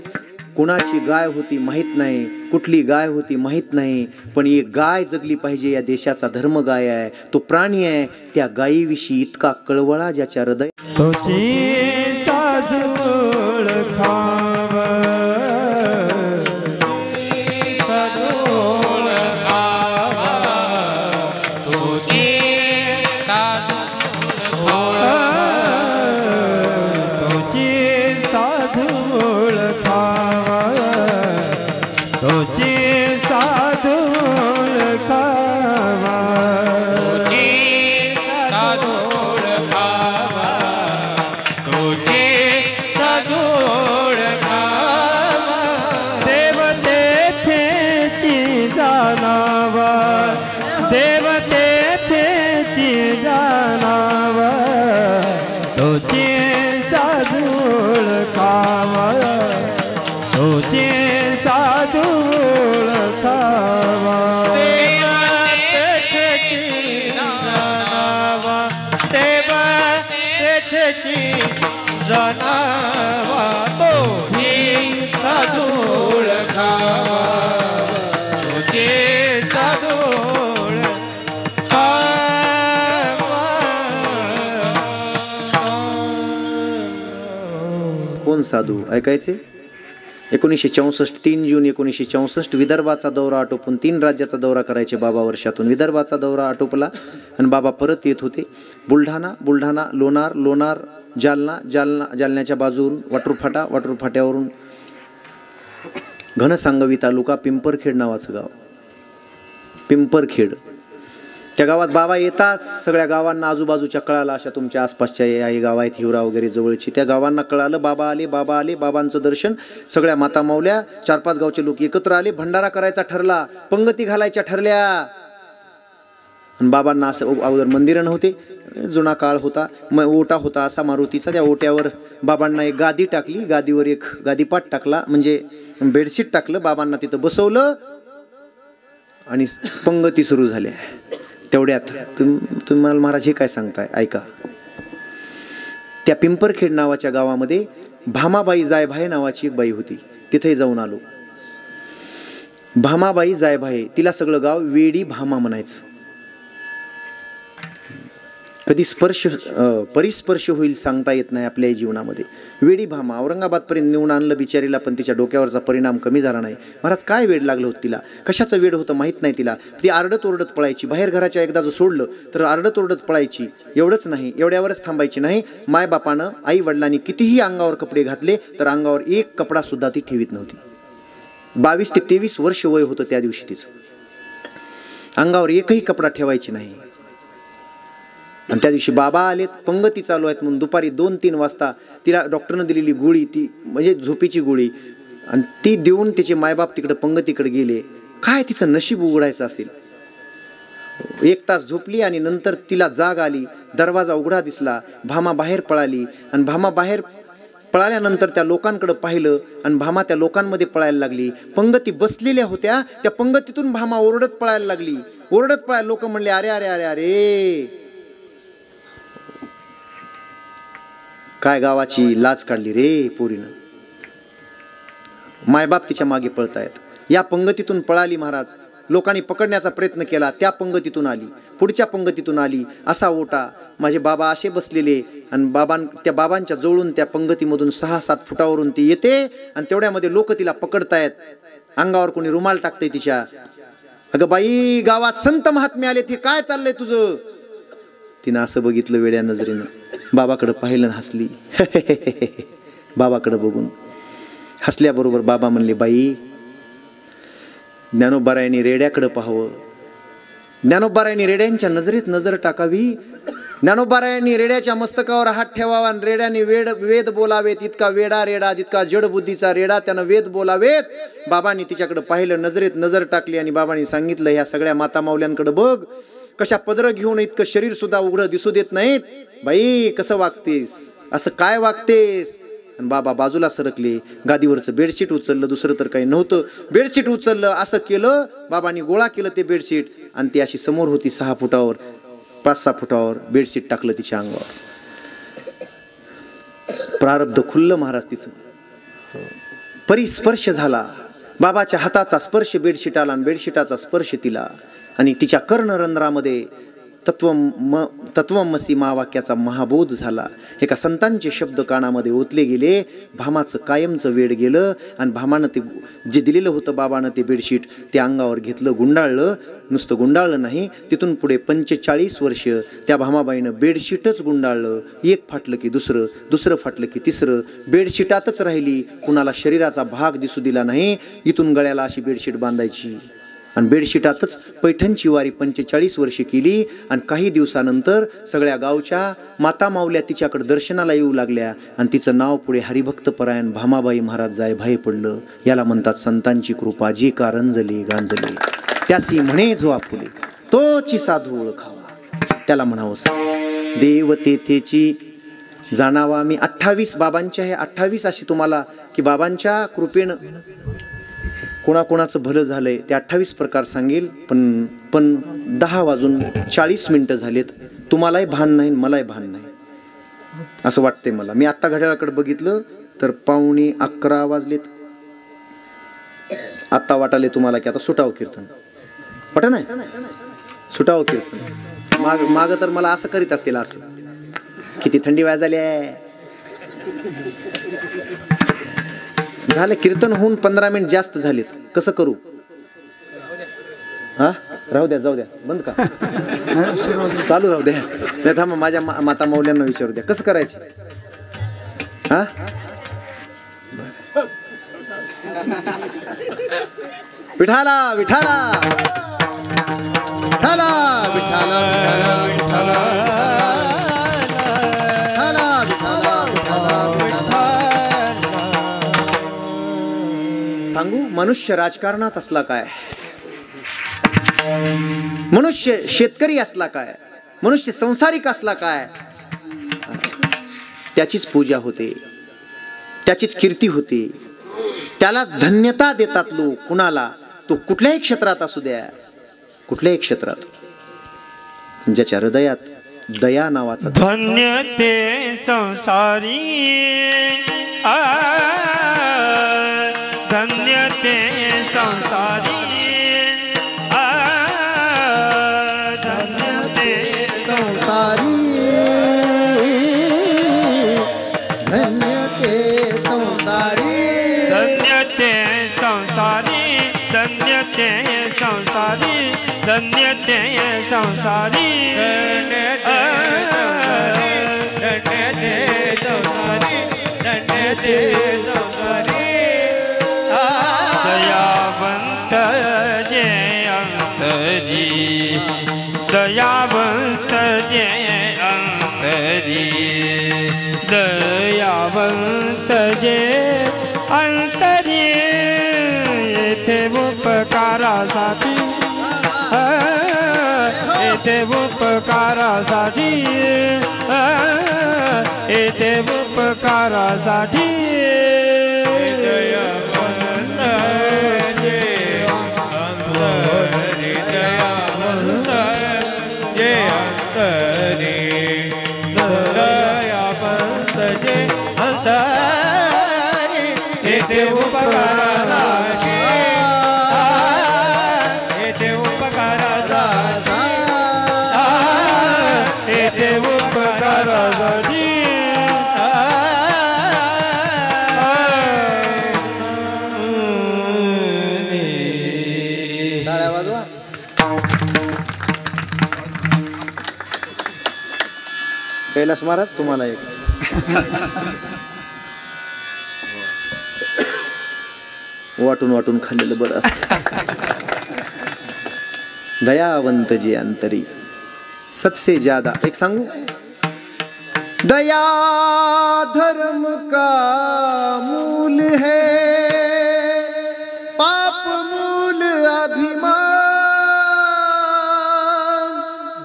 Speaker 1: कुणाची गाय होती माहीत नाही, कुठली गाय होती माहीत नाही, पण एक गाय जगली पाहिजे. या देशाचा धर्म गाय आहे, तो प्राणी आहे. त्या गायीविषयी इतका कळवळा ज्याच्या हृदय
Speaker 2: तुझी साजूळ खाव,
Speaker 3: साजूळ खावा, तुझी साजूळ
Speaker 2: तुझी साजूळ खाव, तुझी साजूळ खावा,
Speaker 3: तुझी साजूळ खावा, तुझी साजूळ खावा,
Speaker 2: देव तेथेची जाणावा, देव तेथेची जाणावा, तुझी साजूळ खावा, तुझी साजूळ खावा.
Speaker 3: जनावा तुझी साजूळ खावा, तुझी साजूळ
Speaker 1: कोण साधू ऐकायचे. 1964 3 जून 1964 विदर्भाचा दौरा आटोपून 3 राज्याचा दौरा करायचे बाबा वर्षातून. विदर्भाचा दौरा आटोपला आणि बाबा परत येत होते. बुलढाणा, लोणार, जालन्याच्या बाजून वाटूर फाट्यावरून घनसांगवी तालुका पिंपरखेड नावाचं गाव. पिंपरखेड त्या गावात बाबा येताच सगळ्या गावांना आजूबाजूच्या कळालं, अशा तुमच्या आसपासच्या काही गाव आहेत हिवरा वगैरे जवळची, त्या गावांना कळालं बाबा आले. बाबांचं दर्शन, सगळ्या माता मावल्या 4-5 गावचे लोक एकत्र आले. भंडारा करायचा ठरला, पंगती घालायच्या ठरल्या. आणि बाबांना असं अगोदर मंदिरं नव्हते, जुना काळ होता, ओटा होता असा मारुतीचा. त्या ओट्यावर बाबांना एक गादी टाकली, गादीवर एक गादीपाट टाकला, म्हणजे बेडशीट टाकलं. बाबांना तिथं बसवलं आणि पंगती सुरू झाल्या. तेवढ्यात तुम्हाला महाराज हे काय सांगताय ऐका. त्या पिंपरखेड नावाच्या गावामध्ये भामाबाई जायभाये नावाची एक बाई होती. तिथे जाऊन आलो. भामाबाई जायभाये, तिला सगळं गाव वेडी भामा म्हणायचं. कधी परिस्पर्श होईल सांगता येत नाही आपल्या जीवनामध्ये. वेडी भामा औरंगाबादपर्यंत नेऊन आणलं बिचारीला, पण तिच्या डोक्यावरचा परिणाम कमी झाला नाही. महाराज काय वेड लागलं होतं तिला, कशाचं वेड होतं माहीत नाही तिला. ती आरडत ओरडत पळायची बाहेर. घराच्या एकदा जर सोडलं तर आरडत ओरडत पळायची. एवढंच नाही, एवढ्यावरच थांबायची नाही. मायबापानं आई वडिलांनी कितीही अंगावर कपडे घातले तर अंगावर एक कपडा सुद्धा ती ठेवीत नव्हती. 22 ते 23 वर्ष वय होतं त्या दिवशी तिचं. अंगावर एकही कपडा ठेवायची नाही. आणि त्या दिवशी बाबा आलेत, पंगती चालू आहेत म्हणून दुपारी 2-3 वाजता तिला डॉक्टरनं दिलेली गोळी, ती म्हणजे झोपेची गोळी, आणि ती देऊन तिचे मायबाप तिकडे पंगतीकडे गेले. काय तिचं नशीब उघडायचं असेल. 1 तास झोपली आणि नंतर तिला जाग आली. दरवाजा उघडा दिसला. भामा बाहेर पळाली आणि भामा बाहेर पळाल्यानंतर त्या लोकांकडे पाहिलं आणि भामा त्या लोकांमध्ये पळायला लागली. पंगती बसलेल्या होत्या, त्या पंगतीतून भामा ओरडत पळायला लागली. ओरडत पळायला लोक म्हणले अरे अरे अरे अरे काय गावाची लाज काढली रे पोरीनं. मायबाप तिच्या मागे पळतायत. या पंगतीतून पळाली महाराज. लोकांनी पकडण्याचा प्रयत्न केला, त्या पंगतीतून आली, पुढच्या पंगतीतून आली. असा ओटा. माझे बाबा असे बसलेले आणि त्या बाबांच्या जवळून त्या पंगतीमधून 6-7 फुटावरून ती येते आणि तेवढ्यामध्ये लोक तिला पकडतायत. अंगावर कोणी रुमाल टाकतंय तिच्या. अगं बाई, गावात संत महात्मे आले, ते काय चाललंय तुझं? तिनं असं बघितलं वेड्या नजरेनं, बाबाकडं पाहिलं, हसली. बाबाकडं बघून हसल्याबरोबर बाबा म्हणले, बाई, ज्ञानोबारायांनी रेड्याकडं पाहावं, ज्ञानोबारायांनी रेड्यांच्या नजरेत नजर टाकावी, ज्ञानोबारायांनी रेड्याच्या मस्तकावर हात ठेवावा आणि रेड्याने वेद बोलावेत. इतका वेडा रेडा, जितका जड बुद्धीचा रेडा, त्यानं वेद बोलावेत. बाबांनी तिच्याकडे पाहिलं, नजरेत नजर टाकली आणि बाबांनी सांगितलं, ह्या सगळ्या माता माऊल्यांकडे बघ, कशा पदर घेऊन इतकं शरीर सुद्धा उघडं दिसू देत नाहीत. बाई, कसं वागतेस, असं काय वागतेस? आणि बाबा बाजूला सरकले, गादीवरचं बेडशीट उचललं, दुसरं तर काही नव्हतं, बेडशीट उचललं, असं केलं, बाबांनी गोळा केलं ते बेडशीट आणि ती अशी समोर होती 6 फुटावर 5-6 फुटावर बेडशीट टाकलं तिच्या अंगावर. प्रारब्ध खुल्लं महाराज तिचं. परिस्पर्श झाला, बाबाच्या हाताचा स्पर्श बेडशीटाला आणि बेडशीटाचा स्पर्श तिला, आणि तिच्या कर्णरंध्रामध्ये तत्वमसी महावाक्याचा महाबोध झाला. एका संतांचे शब्द कानामध्ये ओतले गेले. भामाचं कायमचं वेड गेलं आणि भामानं ते जे दिलेलं होतं बाबानं ते बेडशीट ते अंगावर घेतलं, गुंडाळलं. नुसतं गुंडाळलं नाही, तिथून पुढे 45 वर्ष त्या भामाबाईनं बेडशीटच गुंडाळलं. एक फाटलं की दुसरं, दुसरं फाटलं की तिसरं, बेडशीटातच राहिली. कुणाला शरीराचा भाग दिसू दिला नाही. इथून गळ्याला अशी बेडशीट बांधायची आणि बेडशीटातच पैठणची वारी 45 वर्षे केली. आणि काही दिवसानंतर सगळ्या गावच्या माता माऊल्या तिच्याकडे दर्शनाला येऊ लागल्या आणि तिचं नाव पुढे हरिभक्तपरायण भामाबाई महाराज जाय भाई पडलं. याला म्हणतात संतांची कृपा, जी का रंजली गांजली, त्यासी म्हणे जो आपुले, तोची साधू ओळखावा. त्याला म्हणावं देव तेथेची जाणावा. मी 28 बाबांच्या, हे 28 अशी तुम्हाला की बाबांच्या कृपेनं कोणाकोणाचं भलं झालंय ते 28 प्रकार सांगेल. पण 10:40 झालेत. तुम्हालाही भान नाही, मलाही भान नाही असं वाटतंय मला. मी आत्ता घड्याळाकडे बघितलं तर 11:15 वाजलेत. आत्ता वाटाले तुम्हाला की आता सुटावं कीर्तन, वाटत नाही? सुटावं कीर्तन. माग तर मला असं करीत असतील, असं किती थंडी वाज झाली आहे. झालं कीर्तन होऊन 15 मिनिट जास्त झालेत. कसं करू? हा, राहू द्या, जाऊ द्या, बंद का? चालू राहू द्या. नाही थांबा, माझ्या माता मौल्यांना विचारू द्या कसं करायचं. हा, विठाला विठाला विठाला विठाला विठाला सांगू, मनुष्य राजकारणात असला काय, मनुष्य शेतकरी असला काय, मनुष्य संसारिक असला काय, त्याचीच पूजा होते, त्याचीच कीर्ती होते, त्यालाच धन्यता देतात लोक. कुणाला? तो कुठल्याही क्षेत्रात असू द्या, कुठल्याही क्षेत्रात, ज्याच्या हृदयात दया नावाचा.
Speaker 2: धन्य ते संसारी, धन्य ते संसारी, धन्य ते
Speaker 1: संसारी, धन्य ते संसारी,
Speaker 2: धन्य ते संसारी, धन्य ते संसारी, धन्य ते संसारी, दयावंत जे अंतरी, दयावंत जे अंतरी, दयावंत जे अंतरी, येथे उपकारासाठी, येथे उपकारासाठी, येथे उपकारासाठी,
Speaker 1: कैलास महाराज तुम्हाला एक वाटून वाटून खाल्लेलं बरं असतं. दयावंत जी अंतरी सबसे ज्यादा, एक सांगू, दया धर्म का मूल है, पाप मूल अभिमान,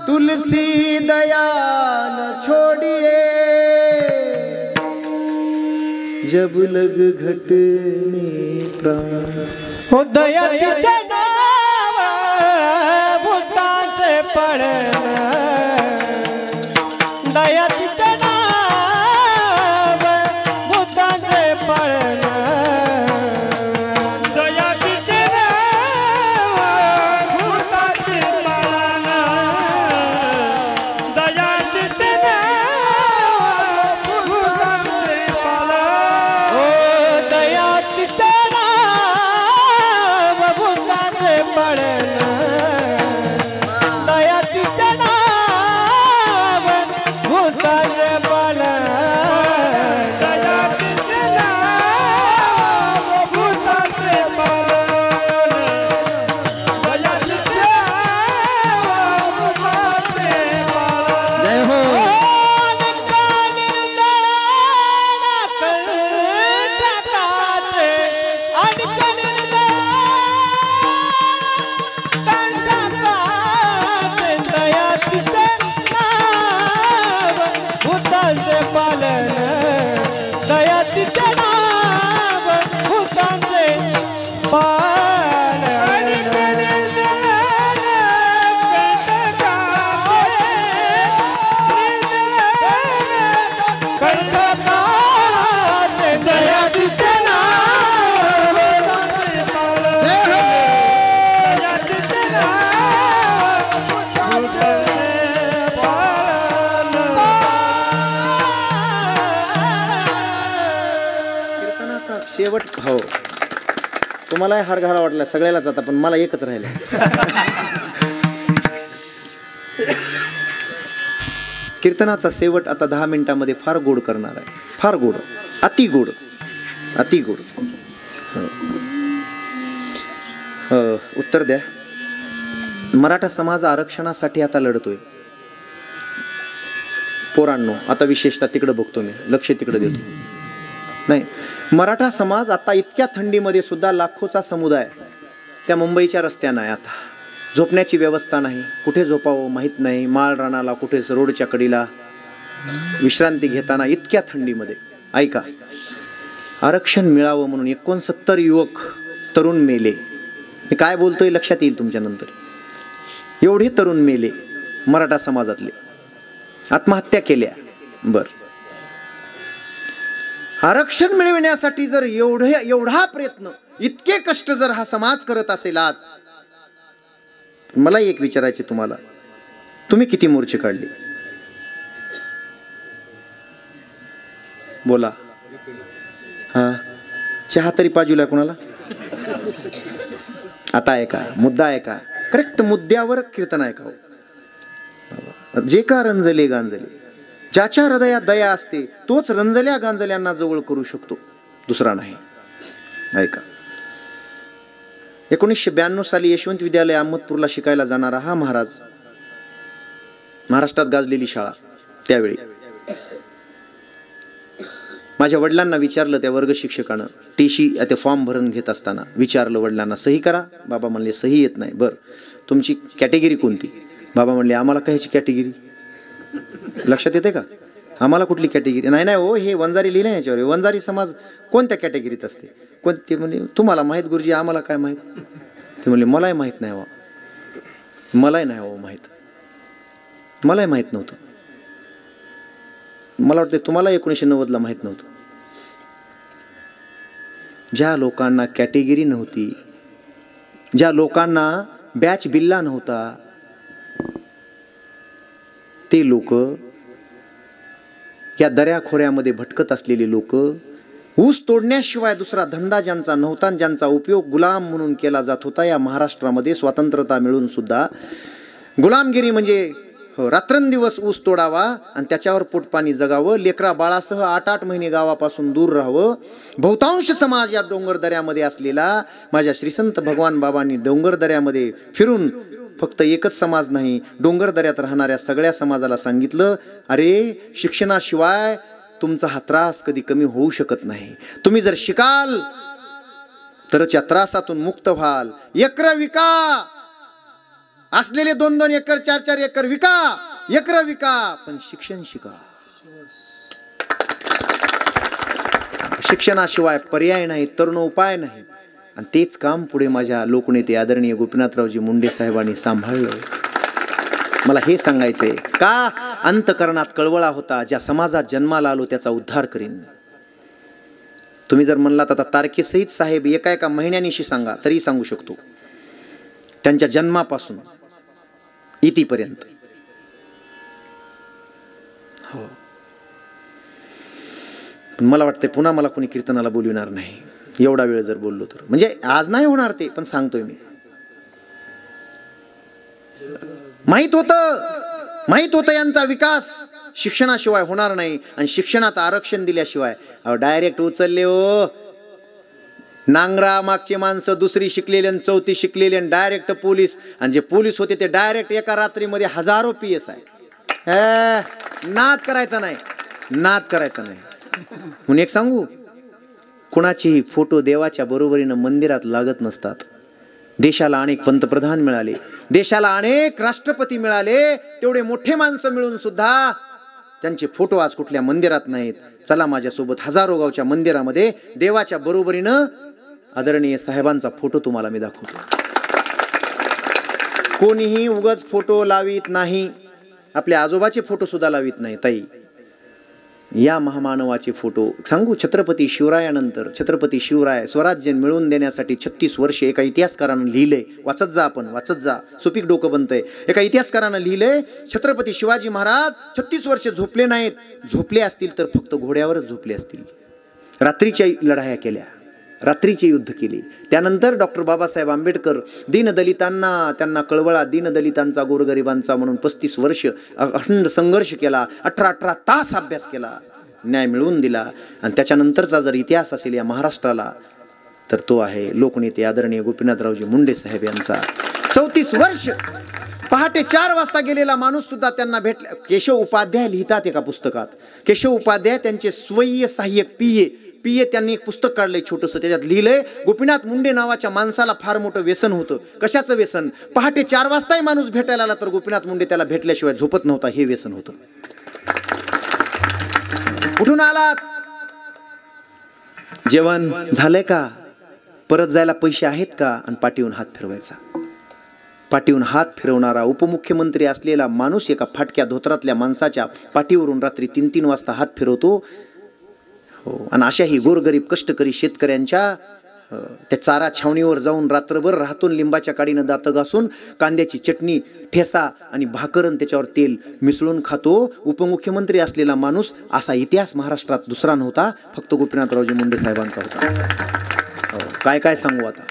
Speaker 1: तुलसी दया न छोड़िए, जब लग घटने प्राण.
Speaker 2: हो दया तिचे नाव भूताचे पडणं, दया तिचे नाव भूताचे पडणं, दया तिचे नाव भूताचे पडणं, दया तिचे नाव भूताचे पडणं. हो दया तिचे नाव भूताचे पडणं, दया तिचे नाव भूताचे पडणं, दया तिचे नाव भूताचे पडणं, दया तिचे नाव भूताचे पडणं.
Speaker 1: जय हो. शेवट हो, तुम्हाला हार घाला वाटला सगळ्यालाच आता, पण मला एकच राहिलं. कीर्तनाचा शेवट आता 10 मिनिटांमध्ये फार गोड करणार आहे, फार गोड, अति गोड, अति गोड. उत्तर द्या. मराठा समाज आरक्षणासाठी आता लढतोय. पोरांनो, आता विशेषतः तिकडे बघतो मी, लक्ष तिकडे देतो. नाही, मराठा समाज आता इतक्या थंडीमध्ये सुद्धा लाखोचा समुदाय त्या मुंबईच्या रस्त्यानं आहे. आता झोपण्याची व्यवस्था नाही, कुठे झोपावं माहीत नाही, माळ रानाला कुठेच रोडच्या कडीला विश्रांती घेताना इतक्या थंडीमध्ये. ऐका, आरक्षण मिळावं म्हणून 69 युवक तरुण मेले. मी काय बोलतोय लक्षात येईल तुमच्या नंतर. एवढे तरुण मेले मराठा समाजातले, आत्महत्या केल्या. बर, आरक्षण मिळविण्यासाठी जर एवढा प्रयत्न, इतके कष्ट जर हा समाज करत असेल आज, मला एक विचारायचे तुम्हाला, तुम्ही किती मोर्चे काढले? बोला. हा, चहा तरी पाजूला कोणाला? आता आहे का मुद्दा, आहे का करेक्ट मुद्द्यावर कीर्तन आहे का? जे का रंजले गांजले, ज्याच्या हृदयात दया असते तोच रंजल्या गांजल्यांना जवळ करू शकतो, दुसरा नाही. ऐका, 1992 साली यशवंत विद्यालय अहमदपूरला शिकायला जाणारा हा महाराज, महाराष्ट्रात गाजलेली शाळा. त्यावेळी माझ्या वडिलांना विचारलं, त्या वर्ग शिक्षकानं टीसी ते फॉर्म भरून घेत असताना विचारलं वडिलांना, सही करा. बाबा म्हणले सही येत नाही. बरं, तुमची कॅटेगरी कोणती? बाबा म्हणले आम्हाला कायची कॅटेगरी, लक्षात येते का? आम्हाला कुठली कॅटेगरी? नाही हो, हे वंजारी लिहिलं याच्यावर, वंजारी समाज कोणत्या कॅटेगरीत असते? कोणते? म्हणजे तुम्हाला माहीत गुरुजी, आम्हाला काय माहीत? ते म्हणले मलाही माहीत नाही हो, मलाही नाही हो माहीत, मलाही माहीत नव्हतं. मला वाटतं तुम्हाला 1990ला माहीत नव्हतं. ज्या लोकांना कॅटेगरी नव्हती, ज्या लोकांना बॅच बिल्ला नव्हता, ते लोक, या दऱ्याखोऱ्यामध्ये भटकत असलेले लोक, ऊस तोडण्याशिवाय दुसरा धंदा ज्यांचा नव्हता, ज्यांचा उपयोग गुलाम म्हणून केला जात होता, या महाराष्ट्रामध्ये स्वातंत्र्यता मिळून सुद्धा गुलामगिरी म्हणजे रात्रंदिवस ऊस तोडावा आणि त्याच्यावर पोटपाणी जगावं, लेकरा बाळासह 8-8 महिने गावापासून दूर राहावं. बहुतांश समाज या डोंगरदऱ्यामध्ये असलेला माझ्या श्रीसंत भगवान बाबांनी डोंगरदऱ्यामध्ये फिरून फक्त एकच समाज नाही, डोंगरदऱ्यात राहणाऱ्या सगळ्या समाजाला सांगितलं, अरे शिक्षणाशिवाय तुमचा हा त्रास कधी कमी होऊ शकत नाही. तुम्ही जर शिकाल तरच या त्रासातून मुक्त व्हाल. एकर विका, असलेले 2-2 एकर 4-4 एकर विका, एकर विका, पण शिक्षण शिका. शिक्षणाशिवाय पर्याय नाही, तरुण उपाय नाही. आणि तेच काम पुढे माझ्या लोकनेते आदरणीय गोपीनाथरावजी मुंडे साहेबांनी सांभाळलं. मला हे सांगायचंय का, अंतकरणात कळवळा होता, ज्या समाजात जन्माला आलो त्याचा उद्धार करीन. तुम्ही जर म्हणलात आता तारखेसहित साहेब एका महिन्यानिशी सांगा तरी सांगू शकतो, त्यांच्या जन्मापासून इतीपर्यंत. हो, मला वाटतं पुन्हा मला कोणी कीर्तनाला बोलविणार नाही एवढा वेळ जर बोललो तर. म्हणजे आज नाही होणार ते, पण सांगतोय मी. माहित होतं यांचा विकास शिक्षणाशिवाय होणार नाही. आणि शिक्षणात आरक्षण दिल्याशिवाय डायरेक्ट उचलले हो नांगरा मागचे माणसं, दुसरी शिकलेले आणि चौथी शिकलेले आणि डायरेक्ट पोलीस. आणि जे पोलीस होते ते डायरेक्ट एका रात्रीमध्ये हजारो PSI. नाद करायचा नाही, नाद करायचा नाही. म्हणून एक सांगू, कुणाचेही फोटो देवाच्या बरोबरीनं मंदिरात लागत नसतात. देशाला अनेक पंतप्रधान मिळाले, देशाला अनेक राष्ट्रपती मिळाले, तेवढे मोठे माणसं मिळून सुद्धा त्यांचे फोटो आज कुठल्या मंदिरात नाहीत. चला माझ्यासोबत हजारो गावच्या मंदिरामध्ये देवाच्या बरोबरीनं आदरणीय साहेबांचा फोटो तुम्हाला मी दाखवतो. कोणीही उगाच फोटो लावित नाही, आपल्या आजोबाचे फोटो सुद्धा लावित नाही. ताई, या महामानवाचे फोटो सांगू, छत्रपती शिवरायानंतर छत्रपती शिवराय स्वराज्य मिळवून देण्यासाठी 36 वर्ष एका इतिहासकारानं लिहिलंय. वाचत जा, आपण वाचत जा, सुपीक डोकं बनतंय. एका इतिहासकारानं लिहिलंय, छत्रपती शिवाजी महाराज 36 वर्ष झोपले नाहीत. झोपले असतील तर फक्त घोड्यावरच झोपले असतील. रात्रीच्या लढाया केल्या, रात्रीचे युद्ध केले. त्यानंतर डॉक्टर बाबासाहेब आंबेडकर दीनदलितांना, त्यांना कळवळा, दीनदलितांचा, गोरगरिबांचा म्हणून 35 वर्ष अखंड संघर्ष केला. 18 तास अभ्यास केला, न्याय मिळवून दिला. आणि त्याच्यानंतरचा जर इतिहास असेल या महाराष्ट्राला तर तो आहे लोकनेते आदरणीय गोपीनाथरावजी मुंडे साहेब यांचा. 34 वर्ष पहाटे 4 वाजता गेलेला माणूस सुद्धा त्यांना भेटला. केशव उपाध्याय लिहितात एका पुस्तकात, केशव उपाध्याय त्यांचे स्वयं सहाय्यक PA त्यांनी एक पुस्तक काढलंय छोटंसं, त्याच्यात लिहिलंय, गोपीनाथ मुंडे नावाच्या माणसाला फार मोठं व्यसन होतं. कशाचं व्यसन? पहाटे 4 वाजताही माणूस भेटायला आला तर गोपीनाथ मुंडे त्याला भेटल्याशिवाय झोपत नव्हता, हे व्यसन होतं. कुठून आलात? जेवण झालंय का? परत जायला पैसे आहेत का? आणि पाठीवून हात फिरवायचा. पाठीवून हात फिरवणारा उपमुख्यमंत्री असलेला माणूस एका फाटक्या धोत्रातल्या माणसाच्या पाठीवरून रात्री 3-3 वाजता हात फिरवतो. हो, आणि अशाही गोरगरीब कष्टकरी शेतकऱ्यांच्या त्या चारा छावणीवर जाऊन रात्रभर राहतून लिंबाच्या काडीनं दातं घासून कांद्याची चटणी, ठेसा आणि भाकरन त्याच्यावर तेल मिसळून खातो उपमुख्यमंत्री असलेला माणूस. असा इतिहास महाराष्ट्रात दुसरा नव्हता, फक्त गोपीनाथरावजी मुंडे साहेबांचा होता. काय काय सांगू आता.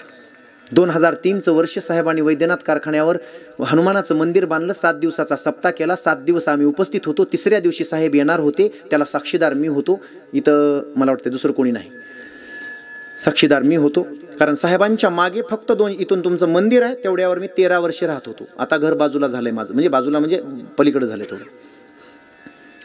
Speaker 1: 2003चं वर्ष साहेबांनी वैद्यनाथ कारखान्यावर हनुमानाचं मंदिर बांधलं. 7 दिवसाचा सप्ताह केला. 7 दिवस आम्ही उपस्थित होतो. 3ऱ्या दिवशी साहेब येणार होते, त्याला साक्षीदार मी होतो. इथं मला वाटतं दुसरं कोणी नाही, साक्षीदार मी होतो. कारण साहेबांच्या मागे फक्त 2 इथून तुमचं मंदिर आहे तेवढ्यावर मी 13 वर्ष राहत होतो. आता घर बाजूला झालंय माझं, म्हणजे बाजूला म्हणजे पलीकडे झालंय थोडं.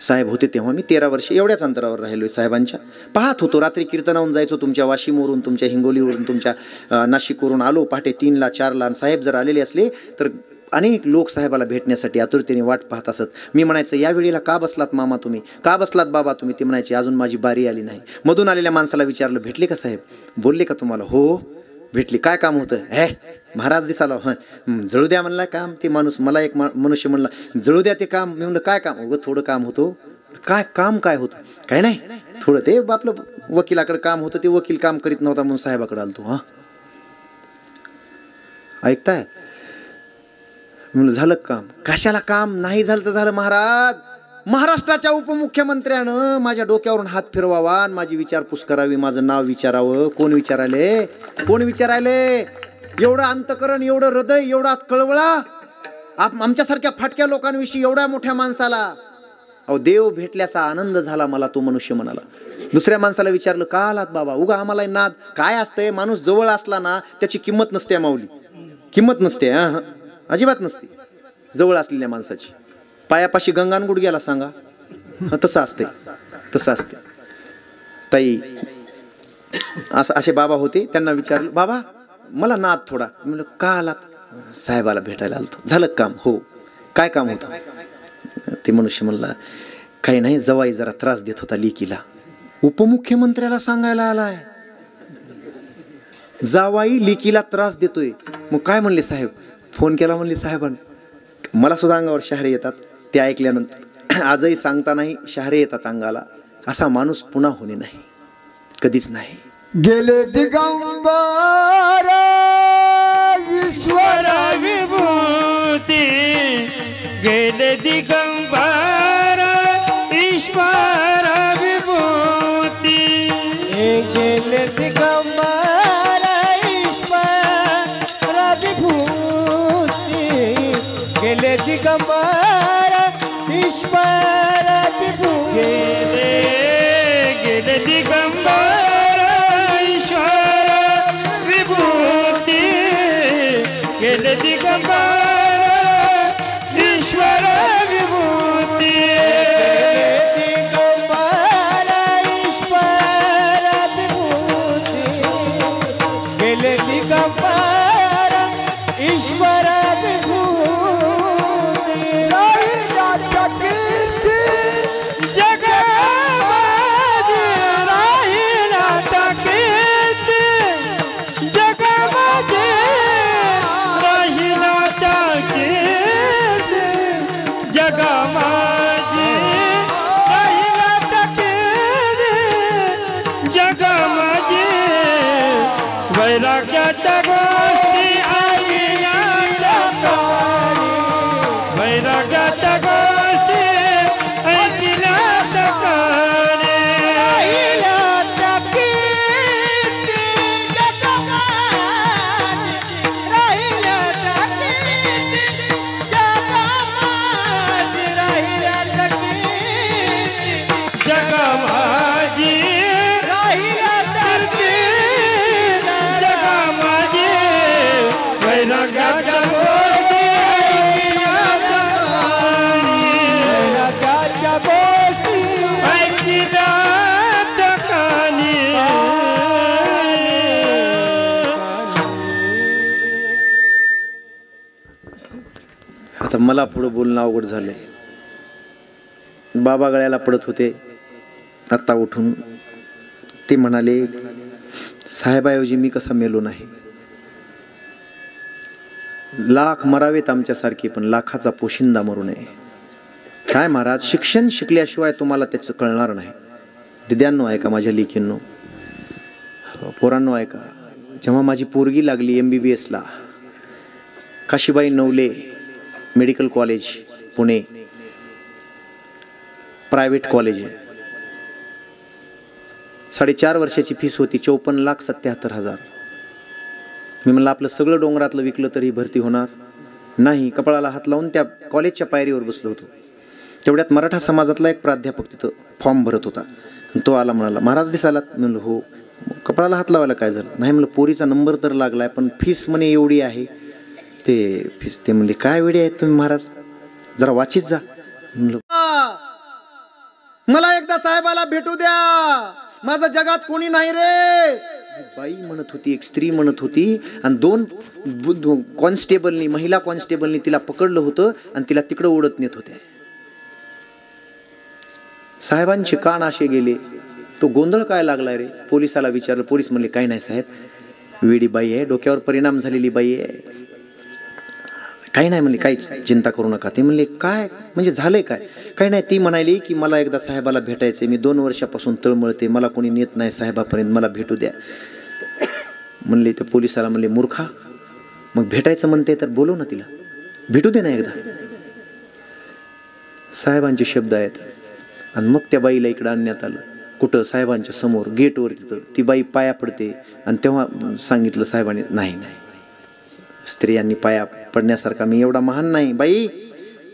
Speaker 1: साहेब होते तेव्हा मी 13 वर्ष एवढ्याच अंतरावर राहिलोय साहेबांच्या. पाहत होतो, रात्री कीर्तनावरून जायचो, तुमच्या वाशिमवरून, तुमच्या हिंगोलीवरून, तुमच्या नाशिकवरून आलो पहाटे 3ला 4ला. आणि साहेब जर आलेले असले तर अनेक लोक साहेबाला भेटण्यासाठी आतुरतेने वाट पाहत असत. मी म्हणायचं, या वेळेला का बसलात मामा तुम्ही, का बसलात बाबा तुम्ही? ते म्हणायचे, अजून माझी बारी आली नाही. मधून आलेल्या माणसाला विचारलं, भेटले का साहेब? बोलले का तुम्हाला? हो भेटली. काय काम होतं? महाराज दिसाला. जळू द्या म्हणला काम. ते माणूस, मला एक मनुष्य म्हणला, जळू द्या ते काम. मी म्हणलं काय काम? उगं थोडं काम होतं. काय काम काय होतं? काय नाही, थोडं ते आपलं वकिलाकडे काम होतं, ते वकील काम करीत नव्हता म्हणून साहेबाकडे आलतो. हा ऐकताय? म्हणलं झालं काम. कशाला काम? नाही झालं तर झालं महाराज. महाराष्ट्राच्या उपमुख्यमंत्र्यानं माझ्या डोक्यावरून हात फिरवावा आणि माझी विचारपूस करावी, माझं नाव विचारावं. कोण विचारायले? कोण विचारायले? एवढं अंतकरण, एवढं हृदय, एवढा कळवळा. आमच्यासारख्या फाटक्या लोकांविषयी एवढ्या मोठ्या माणसाला अहो देव भेटल्याचा आनंद झाला मला, तो मनुष्य म्हणाला. दुसऱ्या माणसाला विचारलं का आलात बाबा, उगा आम्हाला नाद काय असतंय, माणूस जवळ असला ना त्याची किंमत नसते माऊली, किंमत नसते, हां अजिबात नसते जवळ असलेल्या माणसाची. पायापाशी गंगान गुडघ्याला सांगा, तसं असते, तसं असते. ताई असं असे बाबा होते, त्यांना विचारलं बाबा मला नाद थोडा. म्हणलं का आलात, साहेबाला भेटायला आलतो. झालं काम, हो काय काम होतं. ते मनुष्य म्हणला काही नाही, जवाई जरा त्रास देत होता लेकीला. उपमुख्यमंत्र्याला सांगायला आलाय, जावाई लेकीला त्रास देतोय. मग काय म्हणले साहेब, फोन केला म्हणले साहेबांना. मला सुद्धा अंगावर शहारे येतात ते ऐकल्यानंतर. आजही सांगता नाही शहारे येतात अंगाला. असा माणूस पुन्हा होणे नाही, कधीच नाही.
Speaker 2: गेले दिगंबर ईश्वर
Speaker 3: विभूती, गेले दिगंबर ईश्वर विभूती,
Speaker 2: गेले दिगंबर ईश्वर विभूती, गेले दिगंबर ईश्वर विभूती,
Speaker 3: गेले दिगंबर ईश्वर विभूती, गेले दिगंबर ईश्वर विभूती,
Speaker 2: दिगंबर ईश्वर विभूती, गेले दिगंबर ईश्वर विभूती. राहिला कीर्ती
Speaker 3: जगामध्ये राहिला कीर्ती, जगामध्ये राहिला कीर्ती, जगामध्ये राहिला कीर्ती, जगामध्ये वैराग्याच्या गोष्टी आईला टकारी, वैराग्याच्या गोष्टी ऐकल्या टकारी,
Speaker 2: राहिला कीर्ती जगमाती, राहिला कीर्ती जगमाती, राहिला कीर्ती
Speaker 3: जगामध्ये
Speaker 2: राहिला
Speaker 3: कीर्ती, जगामध्ये वैराग्याच्या गोष्टी ऐकल्या टकारी,
Speaker 2: जगाच्या गोष्टी
Speaker 3: ऐकल्या टकारी.
Speaker 1: आता मला पुढं बोलणं अवघड झालंय. बाबा गळ्याला पडत होते आत्ता उठून. ते म्हणाले साहेबाऐवजी मी कसा मेलो नाही. लाख मरावेत आमच्यासारखे, पण लाखाचा पोशिंदा मरू नये. काय महाराज, शिक्षण शिकल्याशिवाय तुम्हाला त्याचं कळणार नाही. दिद्यांनो ऐका, माझ्या लेकींनो, पोरांनो ऐका. जेव्हा माझी पोरगी लागली MBBS ला, Kashibai Navale medical college Pune, private college आहे. 4.5 वर्षाची फीस होती, 54,77,000. मी म्हणलं आपलं सगळं डोंगरातलं विकलं तरी भरती होणार नाही. कपाळाला हात लावून त्या कॉलेजच्या पायरीवर बसलो होतो. तेवढ्यात मराठा समाजातला एक प्राध्यापक तिथं फॉर्म भरत होता. तो आला, म्हणाला महाराज दिसालात. म्हणलं हो. कपाळाला हात लावायला काय झालं. नाही म्हणलं पोरीचा नंबर तर लागलाय, पण फीस म्हणे एवढी आहे. ते फीस, ते म्हणले काय वेळे आहेत तुम्ही महाराज, जरा वाचित जा. म्हणलं मला एकदा साहेबाला भेटू द्या, माझं जगात कोणी नाही रे. बाई म्हणत होती, एक स्त्री म्हणत होती. आणि 2 कॉन्स्टेबलनी, महिला कॉन्स्टेबलनी तिला पकडलं होतं आणि तिला तिकडं ओढत नेत होते. साहेबांचे कान असे गेले. तो गोंधळ काय लागलाय रे. पोलिसाला विचारलं. पोलीस म्हणले काही नाही साहेब, वेडी बाई आहे, डोक्यावर परिणाम झालेली बाई आहे, काही नाही म्हणले, काही चिंता करू नका. ते म्हणले काय म्हणजे झालंय काय. काही नाही. ती म्हणाली की मला एकदा साहेबाला भेटायचे, मी 2 वर्षापासून तळमळते, मला कोणी नेत नाही साहेबापर्यंत, मला भेटू द्या. म्हणले. त्या पोलिसाला म्हणले मूर्खा, मग भेटायचं म्हणते तर बोलव ना तिला, भेटू दे ना एकदा. साहेबांचे शब्द आहेत. आणि मग त्या बाईला इकडं आणण्यात आलं. कुठं, साहेबांच्या समोर गेटवर. तिथं ती बाई पाया पडते. आणि तेव्हा सांगितलं साहेबांनी नाही नाही स्त्रियांनी पाया पडण्यासारखा मी एवढा महान नाही बाई.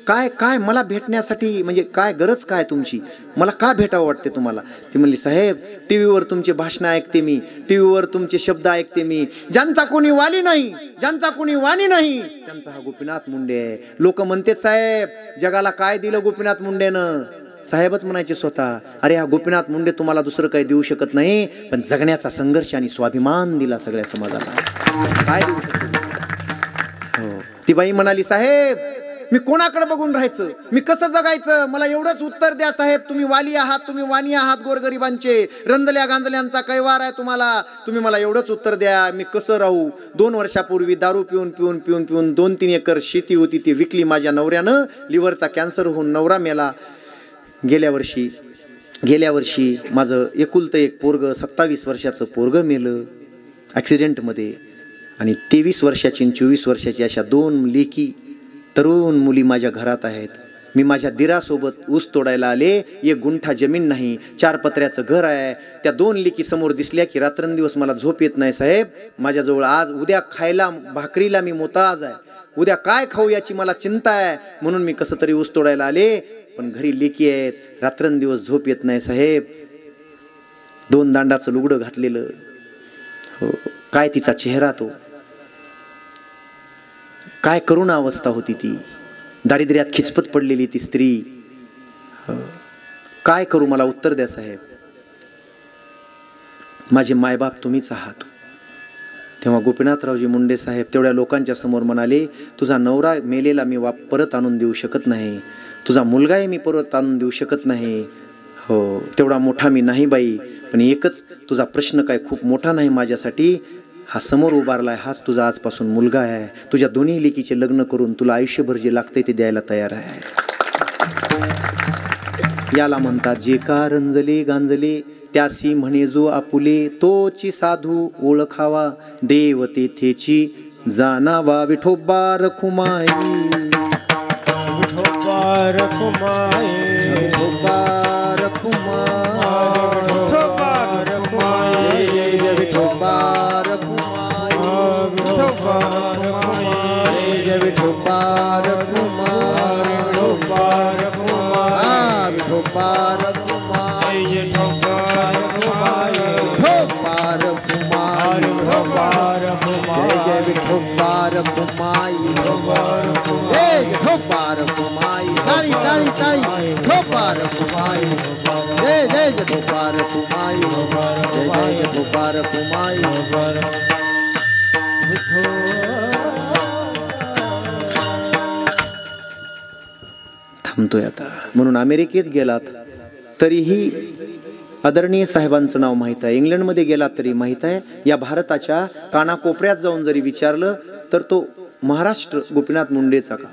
Speaker 1: काय काय मला भेटण्यासाठी म्हणजे काय गरज काय तुमची, मला का भेटावं वाटते तुम्हाला? ती म्हणली साहेब टी व्हीवर तुमचे भाषणं ऐकते मी, टी व्हीवर तुमचे शब्द ऐकते मी. ज्यांचा कोणी वाली नाही, ज्यांचा कोणी वाणी नाही, त्यांचा हा गोपीनाथ मुंडे आहे. लोक म्हणतात साहेब जगाला काय दिलं गोपीनाथ मुंडेनं? साहेबच म्हणायचे स्वतः, अरे हा गोपीनाथ मुंडे तुम्हाला दुसरं काही देऊ शकत नाही, पण जगण्याचा संघर्ष आणि स्वाभिमान दिला सगळ्या समाजाला. काय देऊ शकतो? हो. ती बाई म्हणाली साहेब मी कोणाकडे बघून राहायचं, मी कसं जगायचं, मला एवढंच उत्तर द्या साहेब. तुम्ही वाली आहात, तुम्ही वाणी आहात गोरगरिबांचे, रंजल्या गांजल्यांचा कैवार आहे तुम्हाला, तुम्ही मला एवढंच उत्तर द्या मी कसं राहू. 2 वर्षापूर्वी दारू पिऊन पिऊन पिऊन पिऊन 2-3 एकर शेती होती ती विकली माझ्या नवऱ्यानं. लिव्हरचा कॅन्सर होऊन नवरा मेला. गेल्या वर्षी माझं एकुलतं एक पोरगं 27 वर्षाचं पोरगं मेलं ॲक्सिडेंटमध्ये. आणि 23 वर्षाची आणि 24 वर्षाची अशा 2 लेकी तरुण मुली माझ्या घरात आहेत. मी माझ्या दिरासोबत ऊस तोडायला आले. 1 गुंठा जमीन नाही, 4 पत्र्याचं घर आहे. त्या 2 लेकी समोर दिसल्या की रात्रंदिवस मला झोप येत नाही साहेब. माझ्याजवळ आज उद्या खायला भाकरीला मी मोताज आहे, उद्या काय खाऊ याची मला चिंता आहे, म्हणून मी कसं तरी ऊस तोडायला आले. पण घरी लेकी आहेत, रात्रंदिवस झोप येत नाही साहेब. 2 दांडाचं लुगडं घातलेलं, हो काय तिचा चेहरा तो, काय करुण अवस्था होती ती. दारिद्र्यात खिचपत पडलेली ती स्त्री. काय करू मला उत्तर द्या साहेब. माझे मायबाप तुम्हीच आहात. तेव्हा गोपीनाथरावजी मुंडे साहेब तेवढ्या लोकांच्या समोर म्हणाले, तुझा नवरा मेलेला मी परत आणून देऊ शकत नाही, तुझा मुलगाही मी परत आणून देऊ शकत नाही, हो तेवढा मोठा मी नाही बाई, पण एकच तुझा प्रश्न काय खूप मोठा नाही माझ्यासाठी. हा समोर उभारलाय हाच तुझा आजपासून मुलगा आहे. तुझ्या दोन्ही लेकीचे लग्न करून तुला आयुष्यभर जे लागते ते द्यायला तयार आहे. याला म्हणतात जे का रंजले गांजले त्यासी म्हणे जो आपुले, तोची साधू ओळखावा देव तेथेची जाणावा. विठोबा रखुमाई
Speaker 3: विठोबा रखुमाई
Speaker 1: विठोबा रखुमाई
Speaker 3: विठोबा रखुमाई
Speaker 1: विठोबा जय विठोबा रखुमाई
Speaker 3: विठोबा रखुमाई
Speaker 1: विठोबा रखुमाई
Speaker 3: विठोबा रखुमाई
Speaker 1: विठोबा रखुमाई
Speaker 3: विठोबा रखुमाई
Speaker 1: जय विठोबा रखुमाई जय विठोबा रखुमाई ताई ताई ताई विठोबा रखुमाई जय जय विठोबा रखुमाई जय जय विठोबा रखुमाई. थांबतोय आता. म्हणून अमेरिकेत गेलात तरीही आदरणीय साहेबांचं नाव माहीत आहे, इंग्लंडमध्ये गेलात तरी माहीत आहे, या भारताच्या कानाकोपऱ्यात जाऊन जरी विचारलं तर तो महाराष्ट्र गोपीनाथ मुंडेचा का.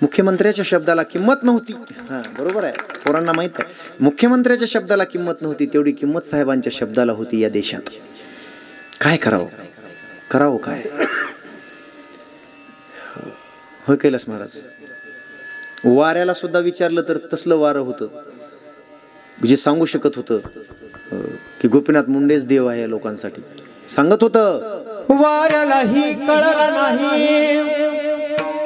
Speaker 1: मुख्यमंत्र्याच्या शब्दाला किंमत नव्हती. हां बरोबर आहे, पोरांना माहीत आहे. मुख्यमंत्र्याच्या शब्दाला किंमत नव्हती तेवढी किंमत साहेबांच्या शब्दाला होती या देशात. काय करावं, करावं काय. होय कैलास महाराज, वाऱ्याला सुद्धा विचारलं तर तसलं वारं होतं जे सांगू शकत होतं की गोपीनाथ मुंडेच देव आहे या लोकांसाठी. सांगत होतं.
Speaker 2: वाऱ्यालाही कळलं नाही,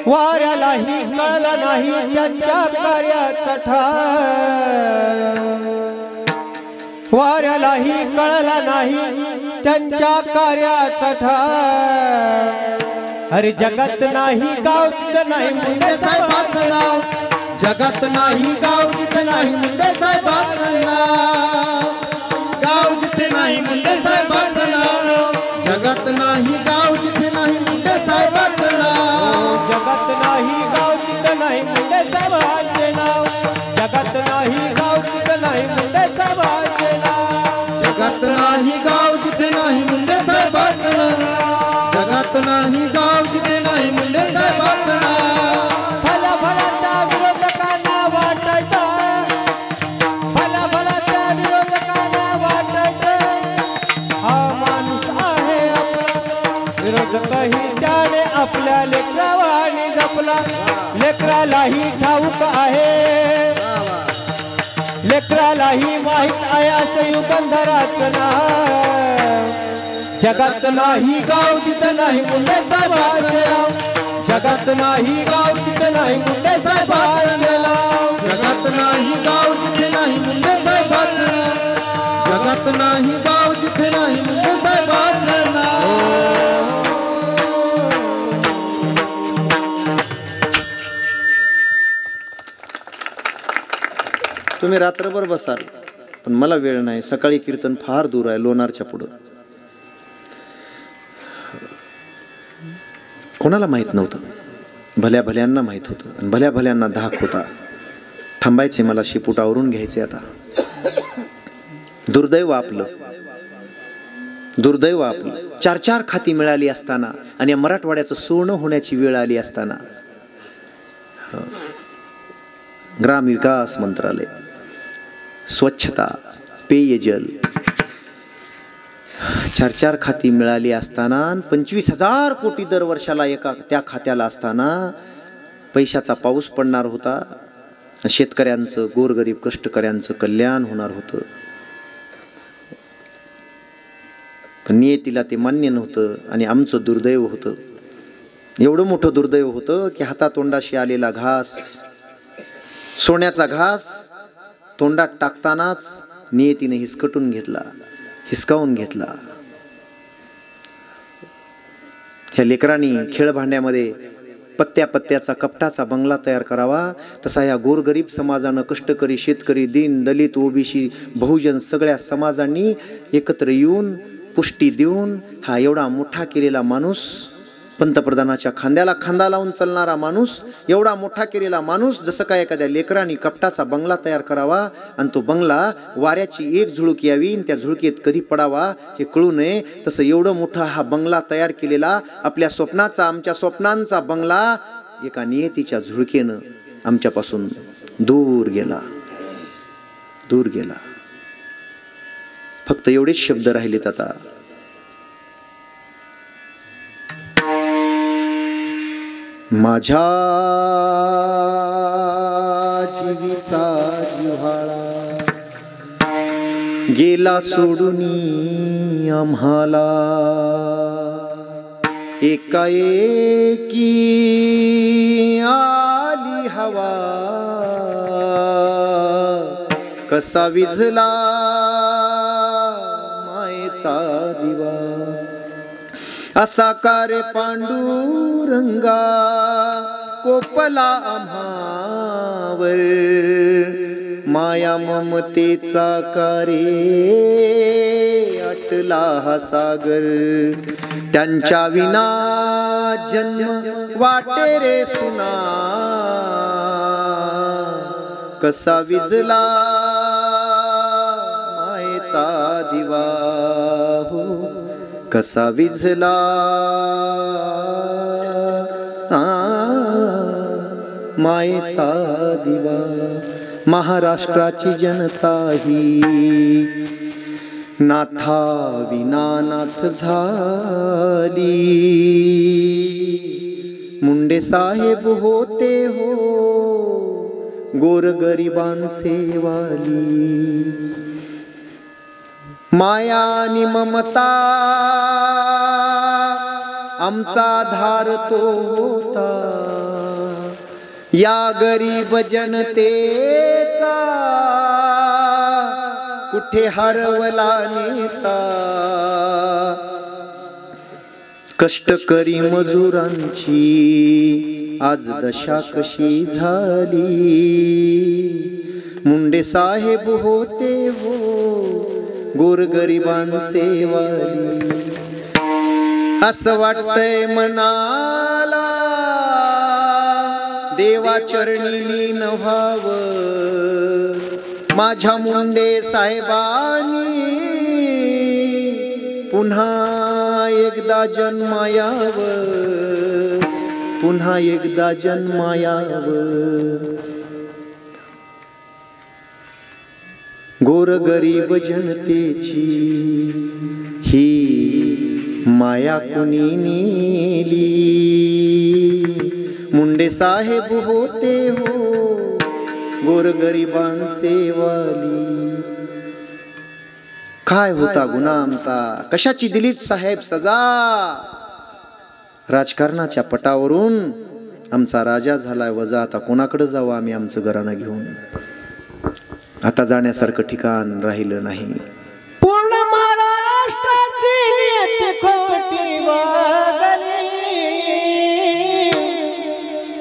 Speaker 2: वाऱ्यालाही कळलं नाही त्यांच्या कार्याचा ठाव, वाऱ्यालाही कळलं नाही त्यांच्या कार्याचा ठाव. अरे जगत नाही गाव तिथं नाही मुंडे साहेबाचं नाव, जगत नाही गाव तिथं नाही मुंडे साहेबाचं नाव, गाव जिथे नाही मुंडे साहेबाचं नाव, जगत नाही गाव जिथे नाही मुंडे साहेबाचं नाव, जगत नाही गाव तिथं नाही मुंडे साहेबाचे नाव, जगत नाही गाव तिथं नाही मुंडे साहेबाचे नाव, जगत नाही गाव जिथे नाही मुंडे साहेबाचं नाव, जगत नाही गाव जिथे नाही मुंडे साहेबाचं नाव. भला भलाच्या विरोधकांना वाटायचं, भला भलाच्या विरोधकांना वाटायचं हा माणूस आहे आपला. विरोधकही त्याने आपल्या लेकरावानी जपला, लेकरालाही ठाऊक आहे, लेकरालाही माहीत आहे असं युगंधराचं नाव. जगात नाही गाव तिथं नाही मुंडे साहेबांचे नाव, जगात नाही गाव तिथं नाही मुंडे साहेबांचे नाव,
Speaker 1: जगात नाही गाव जिथे नाही मुंडे साहेबांचे नाव, जगात नाही गाव जिथे नाही मुंडे साहेबांचे नाव. तुम्ही रात्रभर बसाल पण मला वेळ नाही. सकाळी कीर्तन फार दूर आहे, लोणारच्या पुढं. कोणाला माहीत नव्हतं, भल्या भल्यांना माहीत होतं आणि भल्या भल्यांना धाक होता. थांबायचे, मला शिपूट आवरून घ्यायचे. आता दुर्दैव आपलं, दुर्दैव आपलं. 4-4 खाती मिळाली असताना आणि या मराठवाड्याचं सोनं होण्याची वेळ आली असताना ग्रामविकास मंत्रालय, स्वच्छता, पेयजल 4-4 खाती मिळाली असताना 25,000 कोटी दरवर्षाला एका त्या खात्याला असताना पैशाचा पाऊस पडणार होता. शेतकऱ्यांचं, गोरगरीब कष्टकऱ्यांचं कल्याण होणार होतं. पण नियतीला ते मान्य नव्हतं आणि आमचं दुर्दैव होतं. एवढं मोठं दुर्दैव होतं की हातातोंडाशी आलेला घास, सोन्याचा घास तोंडात टाकतानाच नियतीने हिसकावून घेतला. ह्या लेकरांनी खेळभांड्यामध्ये पत्त्याचा कपटाचा बंगला तयार करावा, तसा या गोरगरीब समाजानं, कष्टकरी, शेतकरी, दीन, दलित, ओबीसी, बहुजन सगळ्या समाजांनी एकत्र येऊन पुष्टी देऊन हा एवढा मोठा केलेला माणूस, पंतप्रधानाच्या खांद्याला खांदा लावून चालणारा माणूस, एवढा मोठा केलेला माणूस जसं काय एखाद्या लेकरांनी कपटाचा बंगला तयार करावा आणि तो बंगला वाऱ्याची एक झुळूक यावी आणि त्या झुळकीत कधी पडावा हे कळू नये, तसं एवढं मोठा हा बंगला तयार केलेला आपल्या स्वप्नाचा, आमच्या स्वप्नांचा बंगला एका नियतीच्या झुळकेनं आमच्यापासून दूर गेला. फक्त एवढेच शब्द राहिलेत आता. माझ्या जीवीचा जिव्हाळा गेला सोडून आम्हाला, एकाएकी आली हवा, कसा विझला मायेचा दिवा, असा कारे पांडुरंगा कोपला आम्हावर, माया ममतेचा कारे अटला हा सागर, त्यांच्या विना जन्म वाटे रे सुना, कसा विझला मायेचा दिवा, हो कसा विझला मायेचा दिवा. महाराष्ट्राची जनता ही नाथा विना नाथ झाली, मुंडे साहेब होते हो गोरगरिबांचे वाली, माया आणि ममता आमचा आधार तो होता, या गरीब जनतेचा कुठे हरवला नेता, कष्टकरी मजुरांची आज दशा कशी झाली, मुंडे साहेब होते हो गोरगरिबांचे वाली. असं वाटतंय मनाला देवाचरणी लीन व्हावं, माझ्या मुंडे साहेबांनी पुन्हा एकदा जन्मायावं, पुन्हा एकदा जन्मायावं. गोरगरीब जनतेची ही माया कुणी नेली, मुंडे साहेब होते हो गोरगरिबांचे वाली. काय होता गुन्हा आमचा, कशाची दिलीत साहेब सजा? राजकारणाच्या पटावरून आमचा राजा झालाय वजा, आता कोणाकडे जावं आम्ही आमचं घराणं घेऊन? आता जाण्यासारखं ठिकाण राहिलं नाही.
Speaker 2: पूर्ण महाराष्ट्रातील खोटी वागली,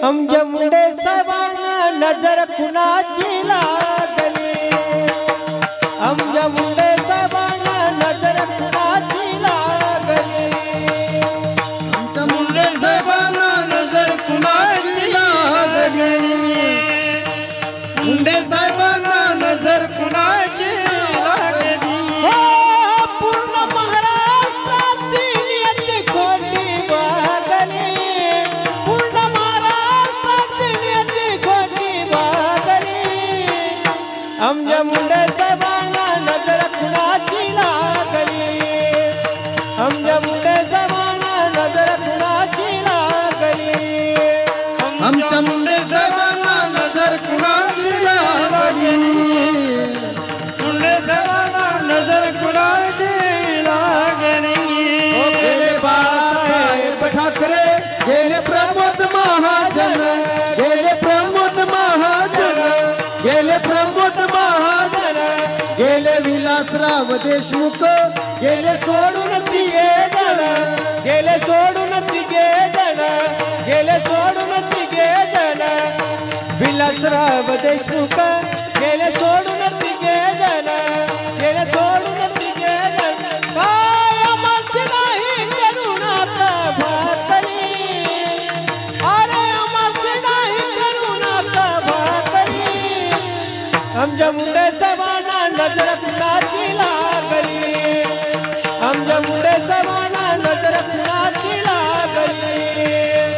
Speaker 2: आमच्या मुंडे साहेबांना नजर कुणाची लागली, आमच्या मुंडे साहेबांना नजर कुणाची लागली,
Speaker 3: आमच्या मुंडे साहेबांना नजर कुणाची लागली, मुंडे साहेबांना नजर कुणाची लागली.
Speaker 2: पूर्ण महाराष्ट्रातील याची खोटी वागली, पूर्ण महाराष्ट्रातील याची खोटी वागली, आमच्या मुंडे साहेबांना नजर कुणाची लागली, आमच्या मुंडे साहेबांना नजर कुणाची लागली,
Speaker 3: आमच्या मुंडे साहेबांना नजर कुणाची लागली, मुंडे साहेबांना नजर कुणाची लागली.
Speaker 2: गेले बाळासाहेब ठाकरे,
Speaker 3: गेले प्रमोद महाजन, गेले प्रमोद महाजन, गेले प्रमोद महाजन, गेले विलासराव देशमुख, गेले सोडून तिघे जण,
Speaker 2: गेले सोडून तिघे जण, गेले सोडून तिघे जण, विलासराव देशमुख गेले सोडून तिघे जण, गेले सोडून तिघे जण. काय आमचे नाही करुणाचा भाकरी, अरे आमचे नाही करुणाचा भाकरी, आमच्या मुंडे साहेबांना नजर कुणाची लागली, आमच्या मुंडे साहेबांना नजर कुणाची लागली,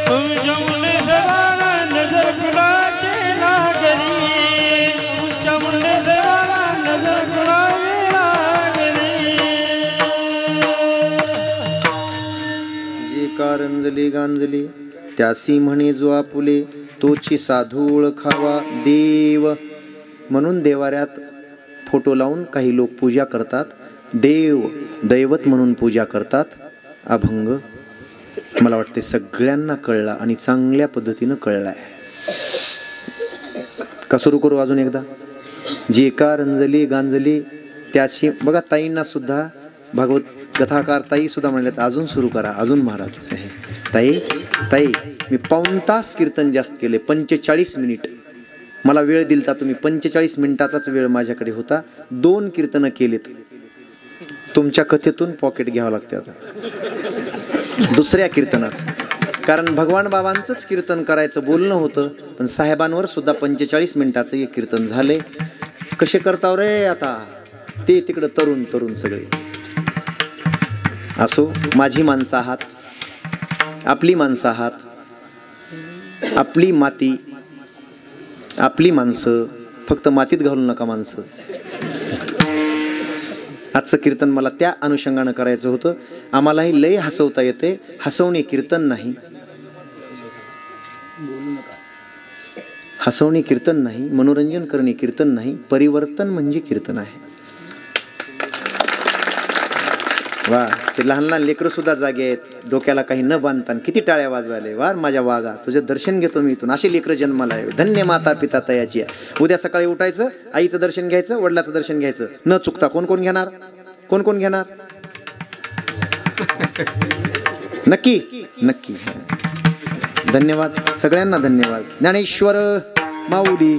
Speaker 3: तुमच्या मुंडे साहेबांना नजर कुणाची लागली, तुमच्या मुंडे साहेबांना नजर कुणाची लागली.
Speaker 1: जे कारंजली गांजली त्यासी म्हणे जो आपुले, तोची साधू ओळखावा देव. म्हणून देवाऱ्यात फोटो लावून काही लोक पूजा करतात, देव दैवत म्हणून पूजा करतात. अभंग मला वाटते सगळ्यांना कळला आणि चांगल्या पद्धतीनं कळलाय. का सुरू करू अजून एकदा? जे का रंजली गांजली त्याची. बघा ताईंना सुद्धा भागवत कथाकार ताई सुद्धा म्हणल्यात अजून सुरू करा, अजून महाराज. ताई ताई मी पाऊण तास कीर्तन जास्त केले, 45 मिनिट मला वेळ दिलता तुम्ही. 45 मिनिटाचाच वेळ माझ्याकडे होता, 2 कीर्तनं केलेत. तुमच्या कथेतून पॉकेट घ्यावं लागते आता दुसऱ्या कीर्तनाचं, कारण भगवान बाबांचंच कीर्तन करायचं बोलणं होतं, पण साहेबांवर सुद्धा 45 मिनिटाचं एक कीर्तन झाले. कसे करताव रे आता ते तिकडं तरुण तरुण सगळे. असो, माझी माणसं आहात, आपली माणसं आहात, आपली माती, आपली माणसं. फक्त मातीत घालू नका माणसं. आजचं कीर्तन मला त्या अनुषंगानं करायचं होतं. आम्हालाही लय हसवता येते, हसवणे कीर्तन नाही, हसवणे कीर्तन नाही, मनोरंजन करणे कीर्तन नाही, परिवर्तन म्हणजे कीर्तन आहे. वा, ते लहान लहान लेकरं सुद्धा जागे आहेत, डोक्याला काही न बांधताना किती टाळ्या वाजवायले. वार माझ्या वागा, तुझं दर्शन घेतो मी इथून. असे लेकरं जन्माला आहे. धन्य माता पिता तयाची. उद्या सकाळी उठायचं, आईचं दर्शन घ्यायचं, वडिलाचं दर्शन घ्यायचं न चुकता. कोण कोण घेणार? कोण कोण घेणार? नक्की नक्की. धन्यवाद सगळ्यांना, धन्यवाद. ज्ञानेश्वर माऊली.